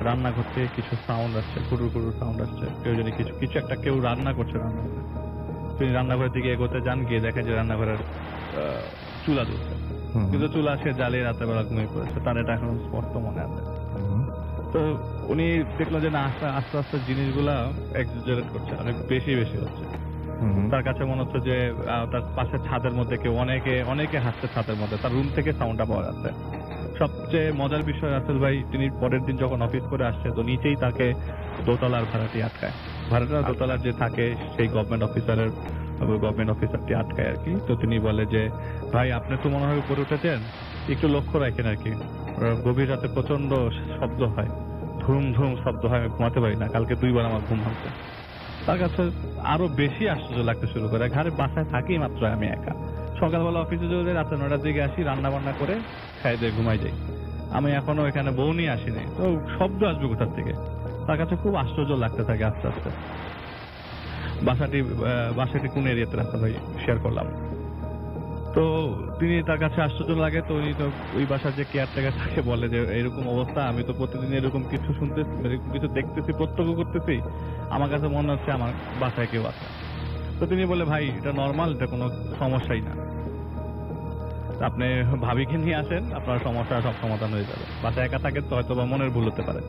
B: রান্নাঘর থেকে কিছু সাউন্ড আসছে, কুড়ুর সাউন্ড আসছে। কেউ জানি কিছু একটা কেউ রান্না করছে রান্নাঘরে। তিনি রান্নাঘরের দিকে এগোতে যান, গিয়ে দেখে যে রান্নাঘরের চুলা জ্বলছে, কিন্তু চুলা সে জ্বালিয়ে রাতের বেলা ঘুমিয়ে পড়েছে। তার এটা এখন স্পষ্ট মনে আছে। তো উনি দেখলো যে না, আস্তে আস্তে জিনিসগুলা এক্সাজারেট করছে, অনেক বেশি হচ্ছে। তার কাছে মনে হচ্ছে যে তার পাশে ছাদের মধ্যে কেউ অনেকে হাসছে ছাদের মধ্যে। তার রুম থেকে সাউন্ডটা পাওয়া যাচ্ছে। সবচেয়ে মজার বিষয় রাসেল ভাই, তিনি পরের দিন যখন অফিস করে আসছে তো নিচেই তাকে দোতলার ভাড়াটি আটকায়। ভাড়াটা দোতলার যে থাকে সেই গভর্নমেন্ট অফিসারটি আটকায় আর কি। তো তিনি বলে যে ভাই আপনি তো মনে হয় উপরে উঠেছেন, একটু লক্ষ্য রাখেন আর কি, গভীর রাতে প্রচন্ড শব্দ হয়, ধুম ধুম শব্দ হয়, আমি ঘুমাতে পারি না, কালকে 2 বার আমার ঘুম ভাঙছে। তার কাছে আরো বেশি আশ্চর্য লাগতে শুরু করে, ঘরে বাসায় থাকি মাত্র আমি একা, সকালবেলা অফিসে চলে যাই, রাতে 9টার দিকে আসি, রান্না বান্না করে খাই দিয়ে ঘুমাই যাই, আমি এখনো এখানে বউ নিয়ে আসিনি, তো শব্দ আসবে কোথার থেকে। তার কাছে খুব আশ্চর্য লাগতে থাকে আস্তে আস্তে। বাসাটি কোন এরিয়াতে রাখতে ভাই শেয়ার করলাম। তো তিনি তার কাছে আশ্চর্য লাগে, তো উনি তো ওই বাসার যে কেয়ারটেকার তাকে বলে যে এরকম অবস্থা, আমি তো প্রতিদিন এরকম কিছু শুনতেছি, এরকম কিছু দেখতেছি, প্রত্যক্ষ করতেছি, আমার কাছে মনে হচ্ছে আমার বাসায় কেউ আছে। তো তিনি বলে ভাই এটা নর্মাল, এটা কোনো সমস্যাই না, আপনি ভাবিকে নিয়ে আসেন, আপনার সমস্যা সব সমাধান হয়ে যাবে, বাসায় একা থাকে তো হয়তো বা মনের ভুল হতে পারে।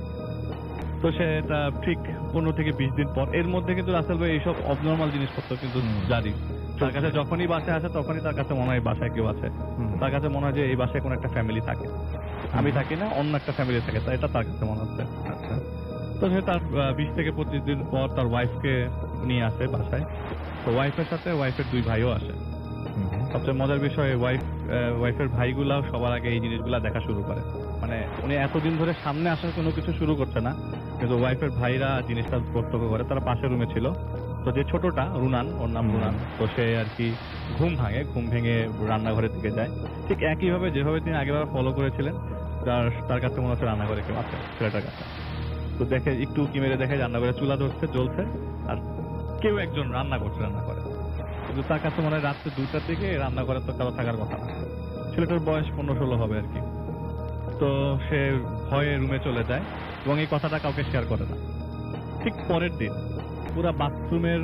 B: তো সেটা ঠিক 15 থেকে 20 দিন পর, এর মধ্যে কিন্তু রাসেল ভাই এইসব অবনর্মাল জিনিসপত্র কিন্তু জানি তার কাছে, যখনই বাসায় আসে তখনই তার কাছে মনে হয় বাসায় কেউ আছে, তার কাছে মনে হয় যে এই বাসায় কোনো একটা ফ্যামিলি থাকে, আমি থাকি না, অন্য একটা ফ্যামিলি থাকে, তাই এটা তার কাছে মনে হচ্ছে। তো সে তার 20 থেকে 25 দিন পর তার ওয়াইফকে নিয়ে আসে বাসায়। তো ওয়াইফের সাথে ওয়াইফের 2 ভাইও আসে। সবচেয়ে মজার বিষয়, ওয়াইফের ভাইগুলাও সবার আগে এই জিনিসগুলা দেখা শুরু করে, মানে উনি এতদিন ধরে সামনে আসার কোনো কিছু শুরু করছে না, কিন্তু ওয়াইফের ভাইরা জিনিসটা প্রত্যক্ষ করে। তারা পাশের রুমে ছিল, তো যে ছোটটা রুনান, ওর নাম রুনান, তো সে আর কি ঘুম ভেঙে রান্নাঘরের দিকে যায়, ঠিক একইভাবে যেভাবে তিনি আগেবার ফলো করেছিলেন, তার কাছে মনে হচ্ছে রান্নাঘরে কেউ আছে, ছেলেটার কাছে। তো দেখে একটু উকি মেরে দেখে রান্নাঘরে চুলা জ্বলছে, আর কেউ একজন রান্না করছে রান্নাঘরে, কিন্তু তার কাছে মনে হয় রাত্রে 2টার দিকে রান্নাঘরে তো কারো থাকার কথা না, ছেলেটার বয়স 15-16 হবে আর কি। তো সে ভয়ে রুমে চলে যায় এবং এই কথাটা কাউকে শেয়ার করে না। ঠিক পরের দিন পুরা বাথরুমের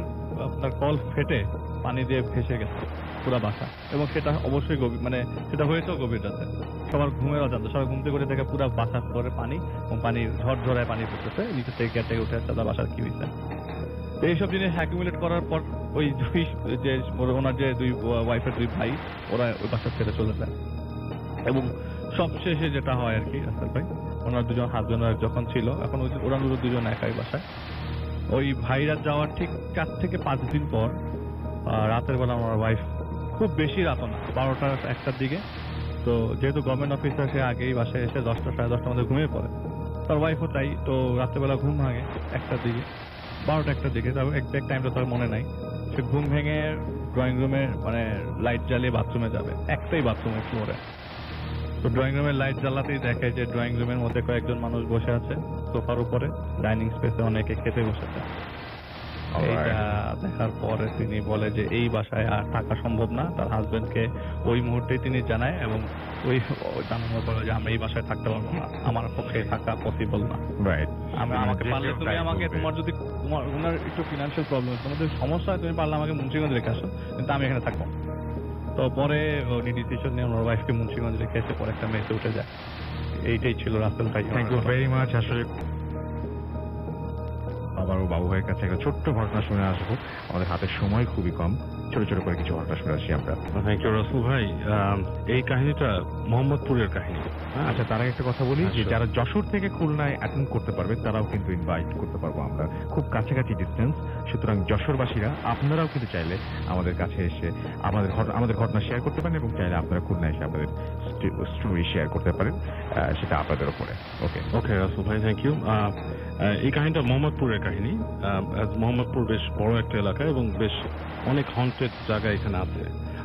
B: আপনার কল ফেটে পানি দিয়ে ভেসে গেছে পুরা বাসা, এবং সেটা অবশ্যই মানে সেটা হয়েছেও গভীর রাতে, সবার ঘুমের অজান্তে, সবাই ঘুমতে করে দেখে পুরা বাসার পরে পানি, এবং পানি ঝরঝরায় পানি পড়তেছে, নিচে থেকে কেটে উঠে আসছে, বাসার কি হয়েছে। তো এইসব জিনিস অ্যাকুমুলেট করার পর ওই ওনার যে 2 ওয়াইফের 2 ভাই, ওরা ওই বাসা ছেড়ে চলে যায়। এবং সবশেষে যেটা হয় আর কি রাসেল ভাই, ওনার 2জন হাজবেন্ড ওয়াইফ যখন ছিল, এখন ওরা 2জন একাই বাসায়, ওই ভাইরা যাওয়ার ঠিক 4 থেকে 5 দিন পর রাতের বেলা আমার ওয়াইফ, খুব বেশি রাত না, 12টা 1টার দিকে, তো যেহেতু গভর্নমেন্ট অফিসার সে আগেই বাসায় এসে 10টা সাড়ে 10টার মধ্যে ঘুমিয়ে পড়ে, তার ওয়াইফও তাই। তো রাত্রেবেলা ঘুম ভাঙে 1টার দিকে, 12টা 1টার দিকে, তার এক্সাক্ট টাইমটা তার মনে নাই। সে ঘুম ভেঙে ড্রয়িং রুমে মানে লাইট জ্বালিয়ে বাথরুমে যাবে, একটাই বাথরুমের ফ্লোরে। তো ড্রয়িং রুমের লাইট জ্বালাতেই দেখে যে ড্রয়িং রুমের মধ্যে কয়েকজন মানুষ বসে আছে সোফার উপরে, ডাইনিং স্পেসে অনেকে খেতে বসেছে। এইটা দেখার পরে তিনি বলে যে এই বাসায় আর থাকা সম্ভব না, তার হাজবেন্ডকে ওই মুহূর্তে তিনি জানায়, এবং ওই জানানোর পরে যে আমি এই বাসায় থাকতে পারবো না, আমার পক্ষে থাকা পসিবল না, আমাকে পারলে তুমি আমাকে, তোমার যদি ওনার একটু ফিনান্সিয়াল প্রবলেম, তোমাদের সমস্যা হয়, তুমি পারলে আমাকে মুন্সিগঞ্জ রেখে আসো, কিন্তু আমি এখানে থাকবো। তো পরে উনি ডিসিশন নিয়ে ওনার ওয়াইফকে মুন্সিগঞ্জ রেখে এসে পরে একটা মেসে উঠে যায়। এইটাই ছিল রাসেল ভাই।
A: Thank you very much. আসলে আবারও বাবু ভাইয়ের কাছে একটা ছোট্ট ঘটনা শুনে আসবো, আমাদের হাতে সময় খুবই কম, ছোট ছোট করে কিছু ঘটনা শুনে আসি আমরা।
D: থ্যাংক ইউ রাসেল ভাই। এই কাহিনীটা মোহাম্মদপুরের কাহিনী।
A: আচ্ছা, তার আগে একটা কথা বলি, যে যারা যশোর থেকে খুলনায় অ্যাটেন্ড করতে পারবে তারাও কিন্তু ইনভাইট করতে পারবো আমরা, খুব কাছাকাছি ডিস্টেন্স, সুতরাং যশোরবাসীরা আপনারাও কিন্তু চাইলে আমাদের কাছে এসে আমাদের ঘটনা শেয়ার করতে পারেন, এবং চাইলে আপনারা খুলনায় এসে আমাদের স্টোরি শেয়ার করতে পারেন, সেটা আপনাদের উপরে।
D: ওকে রাসেল ভাই, থ্যাংক ইউ। এই কাহিনীটা মোহাম্মদপুরের কাহিনী। মোহাম্মদপুর বেশ বড় একটা এলাকা এবং বেশ অনেক হন্টেড জায়গা এখানে আছে।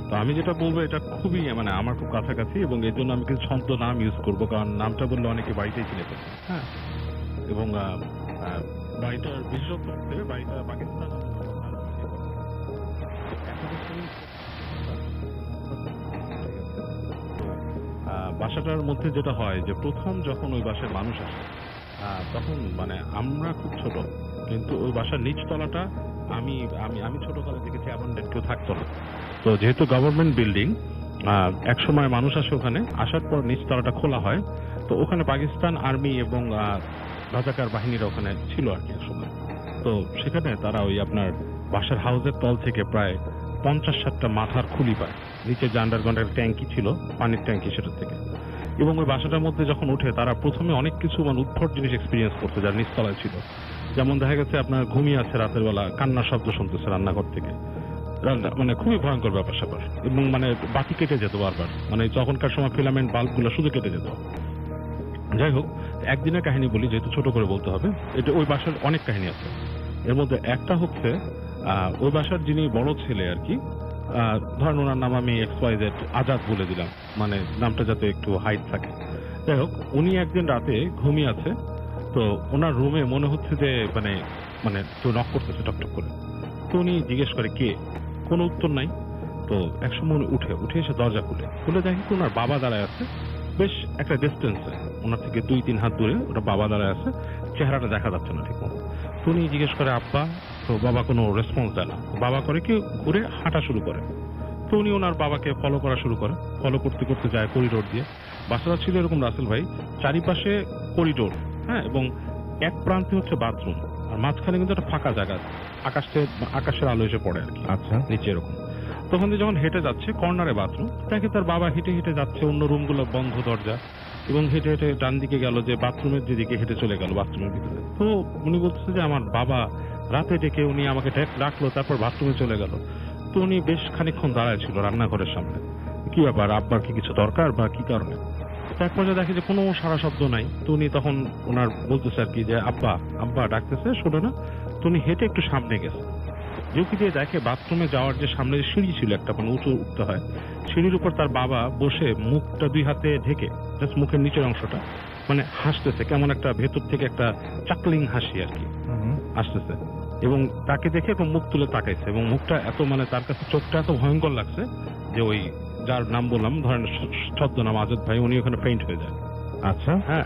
D: তো আমি যেটা বলবো এটা খুবই মানে আমার খুব কাছাকাছি, এবং এর জন্য আমি কিছু ছন্দ নাম ইউজ করবো, কারণ নামটা বললে অনেকে বাড়িতেই চিনে ফেলবে। হ্যাঁ, এবং বাড়িটার বিশেষত্ব হচ্ছে বাড়িটা পাকিস্তান বাসাটার মধ্যে যেটা হয় যে প্রথম যখন ওই বাসায় মানুষ আসে তখন মানে আমরা খুব ছোট, কিন্তু ওই বাসার নিচতলাটা আমি আমি আমি ছোটকালে দেখেছি অ্যাবান্ডেন্ট, কেউ থাকতো না। তো যেহেতু গভর্নমেন্ট বিল্ডিং, এক সময় মানুষ আসে ওখানে, আসার পর নিচতলাটা খোলা হয়, তো ওখানে পাকিস্তান আর্মি এবং রাজাকার বাহিনীরা ওখানে ছিল আর কি এক সময়। তো সেখানে তারা ওই আপনার বাসার হাউসের তল থেকে প্রায় 50-60টা মাথার খুলি পায়। নিচে যে আন্ডারগ্রাউন্ড একটা ট্যাঙ্কি ছিল, পানির ট্যাঙ্কি, সেটার থেকে। এবং ওই বাসাটার মধ্যে যখন উঠে তারা প্রথমে অনেক কিছু মানে উদ্ভট জিনিস এক্সপিরিয়েন্স করতে, যার নিচতলায় ছিল। যেমন দেখা গেছে আপনার ঘুমিয়ে আছে, রাতের বেলা কান্নার শব্দ শুনতেছে রান্নাঘর থেকে, মানে খুবই ভয়ঙ্কর ব্যাপার স্যাপার। এবং মানে বাতি কেটে যেত বারবার, মানে তখনকার সময় ফিলামেন্ট বাল্বগুলো শুধু কেটে যেত। যাই হোক, একদিনের কাহিনী বলি, যেহেতু ছোট করে বলতে হবে। এটা ওই বাসার অনেক কাহিনী আছে, এর মধ্যে একটা হচ্ছে ওই বাসার যিনি বড় ছেলে আর কি, ধরেন ওনার নাম আমি XYZ আজাদ বলে দিলাম, মানে নামটা যাতে একটু হাইট থাকে। যাই হোক, উনি একদিন রাতে ঘুমিয়ে আছে, তো ওনার রুমে মনে হচ্ছে যে মানে মানে কেউ নক করতেছে টকটক করে। তো উনি জিজ্ঞেস করে কে, কোনো উত্তর নাই। তো একসময় উনি উঠে এসে দরজা খুলে দেখে কি ওনার বাবা দাঁড়ায় আছে, বেশ একটা ডিস্টেন্সে, ওনার থেকে 2-3 হাত দূরে ওটা বাবা দাঁড়ায় আছে, চেহারাটা দেখা যাচ্ছে না ঠিক মতো। তো উনি জিজ্ঞেস করে আব্বা, তো বাবা কোনো রেসপন্স দেয় না। বাবা করে কি ঘুরে হাঁটা শুরু করে। তো উনি ওনার বাবাকে ফলো করা শুরু করে, ফলো করতে করতে যায় করিডোর দিয়ে। বাসাটা ছিল এরকম রাসেল ভাই, চারিপাশে করিডোর, হ্যাঁ, এবং এক প্রান্তে হচ্ছে বাথরুম, আর মাঝখানে কিন্তু একটা ফাঁকা জায়গা, আকাশের আলো এসে পড়ে আর কি,
A: আচ্ছা,
D: নিচে এরকম। তখন দিয়ে যখন হেঁটে যাচ্ছে কর্নারে বাথরুম, দেখে তার বাবা হেঁটে হেঁটে যাচ্ছে, অন্য রুমগুলো বন্ধ দরজা, এবং হেঁটে হেঁটে ডান দিকে গেল, যে বাথরুমের যেদিকে হেঁটে চলে গেল বাথরুমের ভিতরে। তো উনি বলতেছে যে আমার বাবা রাতে ডেকে উনি আমাকে ডাকলো, তারপর বাথরুমে চলে গেল। তো উনি বেশ খানিকক্ষণ দাঁড়ায় ছিল রান্নাঘরের সামনে, কি ব্যাপার, আব্বার কি কিছু দরকার বা কি কারণে। তারপর যে দেখে যে কোনো সারা শব্দ নাই। তো উনি তখন ওনার বলতেছে আর কি যে আব্বা আব্বা ডাকতেছে, শোনো না। তো উনি হেঁটে একটু সামনে গেছে, ঝুঁকি দিয়ে দেখে বাথরুমে যাওয়ার যে সামনে যে সিঁড়ি ছিল একটা, মানে উঁচু উঠতে হয়, সিঁড়ির উপর তার বাবা বসে মুখটা 2 হাতে ঢেকে, জাস্ট মুখের নিচের অংশটা, মানে হাসতেছে, কেমন একটা ভেতর থেকে একটা চাকলিং হাসি আর কি আসতেছে। এবং তাকে দেখে এবং মুখ তুলে তাকাইছে, এবং মুখটা এত মানে তার কাছে চোখটা এত ভয়ঙ্কর লাগছে যে ওই যার নাম বললাম, ধরেন ছদ্মনাম আজাদ ভাই, উনি ওখানে ফেইন্ট হয়ে যায়।
A: আচ্ছা,
D: হ্যাঁ,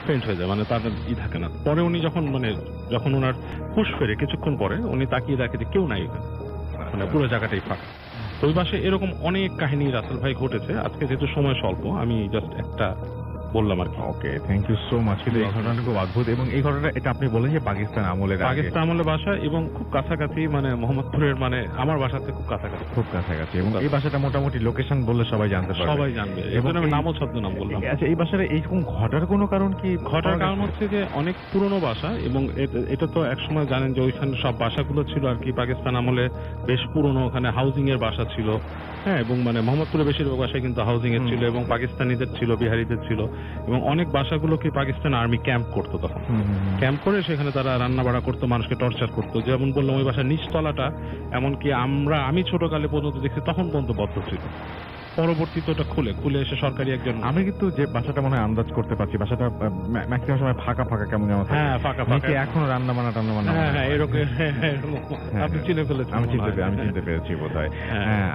D: ফেইন্ট হয়ে যায়, মানে তার থাকে না। পরে উনি যখন ওনার হুঁশ ফেরে কিছুক্ষণ পরে, উনি তাকিয়ে দেখে যে কেউ নাই এখানে, মানে পুরো জায়গাটাই ফাঁকা। ওই পাশে এরকম অনেক কাহিনী রাসেল ভাই ঘটেছে। আজকে যেহেতু সময় স্বল্প, আমি জাস্ট একটা বললাম আর কি।
A: ওকে, থ্যাংক ইউ সো মাচ। কিন্তু এই ঘটনাটা খুব অদ্ভুত, এবং এই ঘটনাটা এটা আপনি বলেন যে পাকিস্তান আমলের
D: বাসা, এবং খুব কাছাকাছি, মানে মোহাম্মদপুরের, মানে আমার বাসাতে খুব কাছাকাছি,
A: এবং এই বাসাটা মোটামুটি লোকেশন বললে সবাই জানতে পারবে,
D: সবাই জানবে, এবং আমি নামও ছদ্মনাম বললাম।
A: আচ্ছা, এই বাসাটা এইরকম ঘটার কোনো কারণ কি?
D: ঘটার কারণ হচ্ছে যে অনেক পুরনো বাসা, এবং এটা তো একসময় জানেন যে ওইখানে সব বাসাগুলো ছিল আর কি পাকিস্তান আমলে বেশ পুরনো, ওখানে হাউজিং এর বাসা ছিল, হ্যাঁ, এবং মানে মোহাম্মদপুরে বেশিরভাগ বাসায় কিন্তু হাউজিং এর ছিল, এবং পাকিস্তানিদের ছিল, বিহারিদের ছিল, এবং অনেক বাসাগুলোকে পাকিস্তান আর্মি ক্যাম্প করতো। তখন ক্যাম্প করে সেখানে তারা রান্না বাড়া করতো, মানুষকে টর্চার করতো। যেমন বললাম, ওই বাসার নিচতলাটা এমনকি আমি ছোটকালে পর্যন্ত দেখছি তখন পর্যন্ত বদ্ধ ছিল। পরবর্তীতে ওটা খুলে এসে সরকারি একজন,
A: আমি কিন্তু যে বাসাটা মনে হয় আন্দাজ করতে পারছি, বাসাটা ম্যাক্সিমাম সময় ফাঁকা কেমন যেন থাকে।
D: হ্যাঁ, ফাঁকা
A: এখনো রান্না বান্না
D: হ্যাঁ, এরকম আপনি চিনে ফেলেছেন।
A: আমি চিনতে পেরেছি বোধহয়। হ্যাঁ,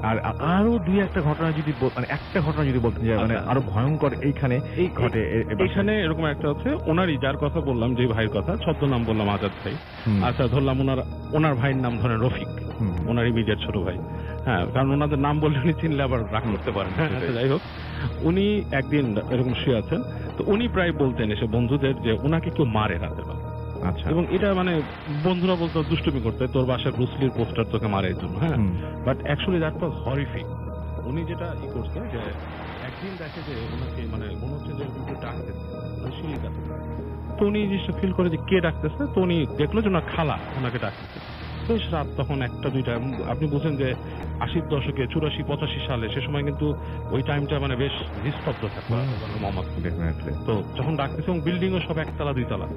A: আর আরো 2-1টা ঘটনা যদি মানে একটা ঘটনা যদি বলতেন যে মানে আরো ভয়ঙ্কর এইখানে ঘটে।
D: এখানে এরকম একটা হচ্ছে, ওনারই যার কথা বললাম, যে ভাইয়ের কথা, ছদ্মনাম বললাম আজাদ ভাই। আচ্ছা, ধরলাম ওনার ভাইয়ের নাম ধরেন রফিক, ওনার ইমিডিয়েট ছোট ভাই। হ্যাঁ, কারণ ওনাদের নাম বললে উনি চিনলে আবার রাগ করতে পারেন। যাই হোক, উনি একদিন এরকম শুয়ে আছেন, তো উনি প্রায় বলতেন এসে বন্ধুদের যে ওনাকে কেউ মারে রাতের বেলা।
A: আচ্ছা,
D: এবং এটা মানে বন্ধুরা বলতো দুষ্টুমি করতে, তোর বাসায় ব্রুসলির পোস্টার তোকে মারে এর জন্য। হ্যাঁ, but actually that was horrific. উনি যেটা করছে যে একদিন দেখে যে ওনাকে মানে মনে হচ্ছে যে একটু ডাকতেছে, সিঁড়ি ডাকতেছে। তো উনি জিনিসটা ফিল করে যে কে ডাকতেছে, তো উনি দেখলো যে ওনার খালা ওনাকে ডাকতেছে। বেশ রাত তখন 1টা-2টা, আপনি বুঝেন যে 80-র দশকে 84-85 সালে সে সময় কিন্তু ওই টাইমটা মানে বেশ নিস্তব্ধ থাকতো মোহাম্মদপুর। তো যখন ডাকতেছে, এবং বিল্ডিংও সব 1তলা 2তলা,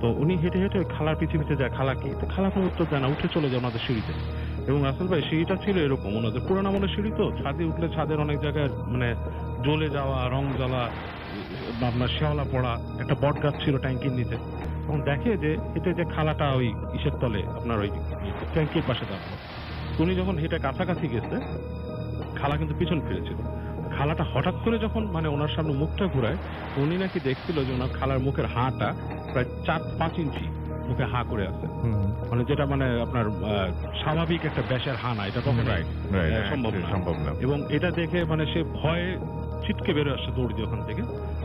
D: তো উনি হেঁটে হেঁটে খালার পিছে যায়, খালা কি, তো খালা কোনো উত্তর দেয় না, উঠে চলে যায় ওনাদের সিঁড়িতে। এবং রাসেল ভাই, সিঁড়িটা ছিল এরকম, ওনাদের পুরোনো আমলের সিঁড়ি, তো ছাদে উঠলে ছাদের অনেক জায়গায় মানে জ্বলে যাওয়া, রং জ্বালা, আপনার শেওলা পড়া, একটা বট গাছ ছিল ট্যাঙ্কির নিচে। এবং দেখে যে হেঁটে যে খালাটা ওই ইসের তলে, আপনার ওই ট্যাঙ্কির পাশে দাঁড়ানো। উনি যখন হেঁটে কাছাকাছি গেছে, খালা কিন্তু পিছন ফিরেছিল। খালাটা হঠাৎ করে যখন মানে ওনার সামনে মুখটা ঘুরায়, উনি নাকি দেখছিল যে ওনার খালার মুখের হাঁটা প্রায় 4-5 ইঞ্চি মুখে হাঁ করে আছে, মানে যেটা মানে আপনার স্বাভাবিক একটা ব্যাসের হাঁ না, এটা কখনো সম্ভব না। এবং এটা দেখে মানে সে ভয়ে ছিটকে বেরো আসছে দৌড় দিয়ে ওখান থেকে,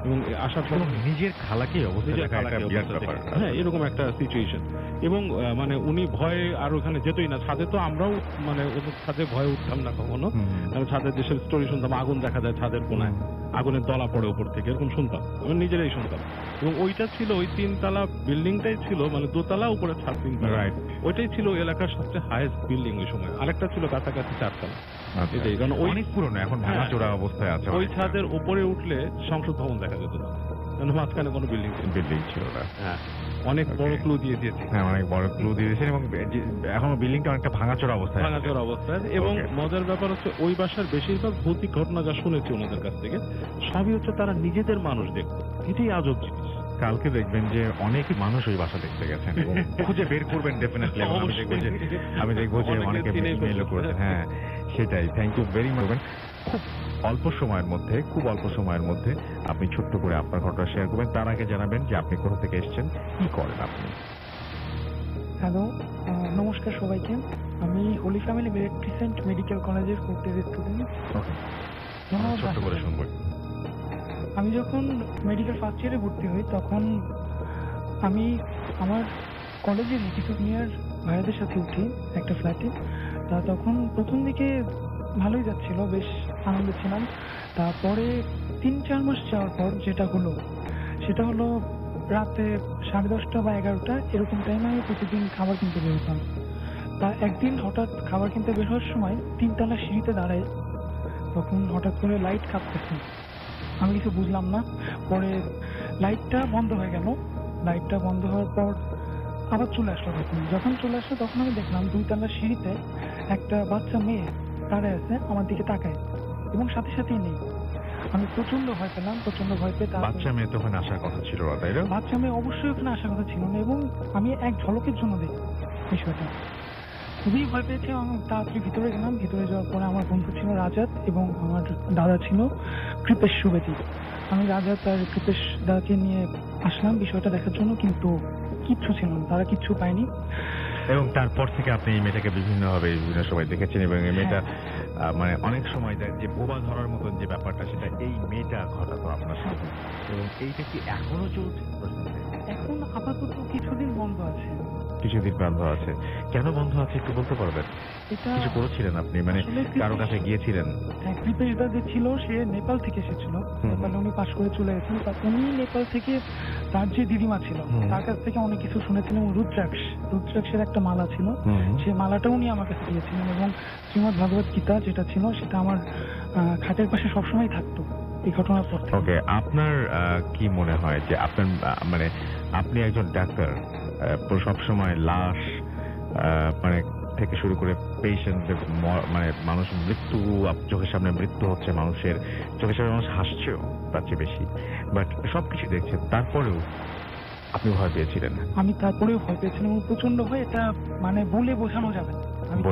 D: এবং আসার পর
A: এবং নিজের খালাকে অবস্থা
D: নিজের
A: দেখা একটা
D: খালাকে
A: বিরাট
D: অবস্থা
A: ব্যাপার।
D: দেখে। হ্যাঁ, এরকম একটা সিচুয়েশন। এবং মানে উনি ভয়ে আর ওখানে যেতই না ছাদে, তো আমরাও মানে ওদের ছাদে ভয়ে উঠতাম না কখনো, কারণ ছাদের যেসব স্টোরি শুনতাম, আগুন দেখা যায় ছাদের কোনায়, আগুনের দলা পড়ে উপর থেকে, এরকম শুনতাম, আমি নিজেরাই শুনতাম। এবং ওইটা ছিল ওই 3 তলা বিল্ডিংটাই ছিল, মানে 2 তলা উপরে ছাদ 3 তলা,
A: রাইট।
D: ওইটাই ছিল এলাকার সবচেয়ে হাইয়েস্ট বিল্ডিং ওই সময়। আরেকটা ছিল কাছাকাছি 4 তলা। এটাই, কারণ ওই
A: অনেক পুরনো, এখন ভাঙাচোরা অবস্থায় আছে।
D: ওই ছাদের উপরে উঠলে সংসদ ভবন দেখা যেত না, কারণ মাঝখানে কোনো বিল্ডিং ছিল।
A: বিল্ডিং ছিল না।
D: হ্যাঁ, অনেক বড়
A: Okay.
D: ক্লু দিয়ে দিয়েছি,
A: হ্যাঁ, অনেক বড় ক্লু দিয়েছেন, এবং এখনো বিল্ডিংটা অনেকটা ভাঙাচোরা অবস্থায় আছে।
D: ভাঙাচোরা অবস্থায়। এবং
A: Okay.
D: মজার ব্যাপার হচ্ছে ওই বাসার বেশিরভাগ ভৌতিক ঘটনা যা শুনেছি ওনাদের কাছ থেকে, সবই হচ্ছে তারা নিজেদের মানুষ দেখতো। এটাই আজব জিনিস।
A: কালকে দেখবেন যে অনেক মানুষ ওই বাসা দেখতে গেছেন, এবং খুঁজে বের করবেন ডেফিনেটলি। আমি দেখবো যে
D: অনেকে
A: অনেকে
D: চিনেই
A: ইমেইলও
D: ফেলবে।
A: করেছেন। হ্যাঁ, সেটাই। Thank you very much. খুব অল্প সময়ের মধ্যে আপনি ছোট্ট করে আপনার ঘটনা শেয়ার করবেন। তার আগে জানাবেন যে আপনি কোথা থেকে এসেছেন, কি করেন আপনি।
H: হ্যালো, নমস্কার সবাইকে। আমি হোলি ফ্যামিলি মেডিক্রিসেন্ট মেডিকেল কলেজের ফোর্থ ইয়ারের স্টুডেন্ট।
A: ওকে, ছোট্ট করে শুনবো।
H: আমি যখন মেডিকেল ফার্স্ট ইয়ারে ভর্তি হই তখন আমি আমার কলেজের কিছু নিয়ার ভাইয়াদের সাথে উঠি একটা ফ্ল্যাটে। তা তখন প্রথম দিকে ভালোই যাচ্ছিল, বেশ আনন্দ ছিলাম। তারপরে 3-4 মাস যাওয়ার পর যেটা হলো সেটা হলো রাতে 10:30 বা 11টা এরকম টাইমে আমি প্রতিদিন খাবার কিনতে বের হতাম। তা একদিন হঠাৎ খাবার কিনতে বের হওয়ার সময় 3 তলা সিঁড়িতে দাঁড়ায়, তখন হঠাৎ করে লাইট কাঁপতেছে। আমি কিছু বুঝলাম না। পরে লাইটটা বন্ধ হয়ে গেল। লাইটটা বন্ধ হওয়ার পর আবার চলে আসলো। যখন চলে আসলো তখন আমি দেখলাম 2 তলার সিঁড়িতে একটা বাচ্চা মেয়ে দাঁড়ায় আছে, আমার দিকে তাকায়, এবং সাথে সাথেই নেই। আমি প্রচন্ড ভয় পেলাম, প্রচন্ড ভয় পেয়ে
A: বাচ্চা মেয়ে তো ওখানে আসার কথা ছিল না, তাই না?
H: বাচ্চা মেয়ে অবশ্যই ওখানে আসার কথা ছিল না, এবং আমি এক ঝলকের জন্য দেখি বিষয়টা। খুবই ভয় পেয়েছি এবং তাড়াতাড়ি ভিতরে গেলাম। ভিতরে যাওয়ার পরে আমার বন্ধু ছিল রাজাত এবং আমার দাদা ছিল কৃপেশ সুবেদী। আমি রাজাত আর কৃপেশ দাদাকে নিয়ে আসলাম বিষয়টা দেখার জন্য, কিন্তু কিচ্ছু ছিল না, তারা কিচ্ছু পায়নি।
A: এবং তারপর থেকে আপনি এই মেয়েটাকে বিভিন্ন সময় দেখেছেন, এবং এই মেয়েটা মানে অনেক সময় যে বোবা ধরার মতন যে ব্যাপারটা, সেটা এই মেয়েটা ঘটাতো আপনার সাথে। এবং এইটা কি এখনো চলছে?
H: এখন আপাতত কিছুদিন বন্ধ আছে।
A: কিছুদিন বন্ধ আছে। কেন বন্ধ আছে একটু বলতে পারবেন?
H: এটা
A: কিছু করেছিলেন আপনি, মানে
H: আসলে
A: কারো কাছে গিয়েছিলেন?
H: হ্যাঁ, কৃপেশ দা যে ছিল সে নেপাল থেকে এসেছিল। নেপালে উনি পাশ করে চলে গেছেন। তা উনি নেপাল থেকে তার যে দিদিমা ছিল তার কাছ থেকে অনেক কিছু শুনেছিলেন। রুদ্রাক্ষের একটা মালা ছিল, সেই মালাটা উনি আমার কাছে দিয়েছিলেন, এবং শ্রীমদ্ ভগবত গীতা যেটা ছিল সেটা আমার খাটের পাশে সবসময় থাকতো এই ঘটনার পর থেকে।
A: ওকে, আপনার কি মনে হয় যে আপনার মানে আপনি একজন ডাক্তার, সবসময় লাশ মানে থেকে শুরু করে পেশেন্টদের, মানে মানুষ মৃত্যু, চোখের সামনে মৃত্যু হচ্ছে, মানুষের চোখের সামনে মানুষ হাসছেও তার চেয়ে বেশি, বাট সবকিছু দেখছেন, তারপরেও আপনি ভয় পেয়েছিলেন?
H: আমি তারপরেও ভয় পেয়েছিলাম, এবং প্রচন্ড ভয়, এটা মানে বলে বোঝানো যাবে না। আমি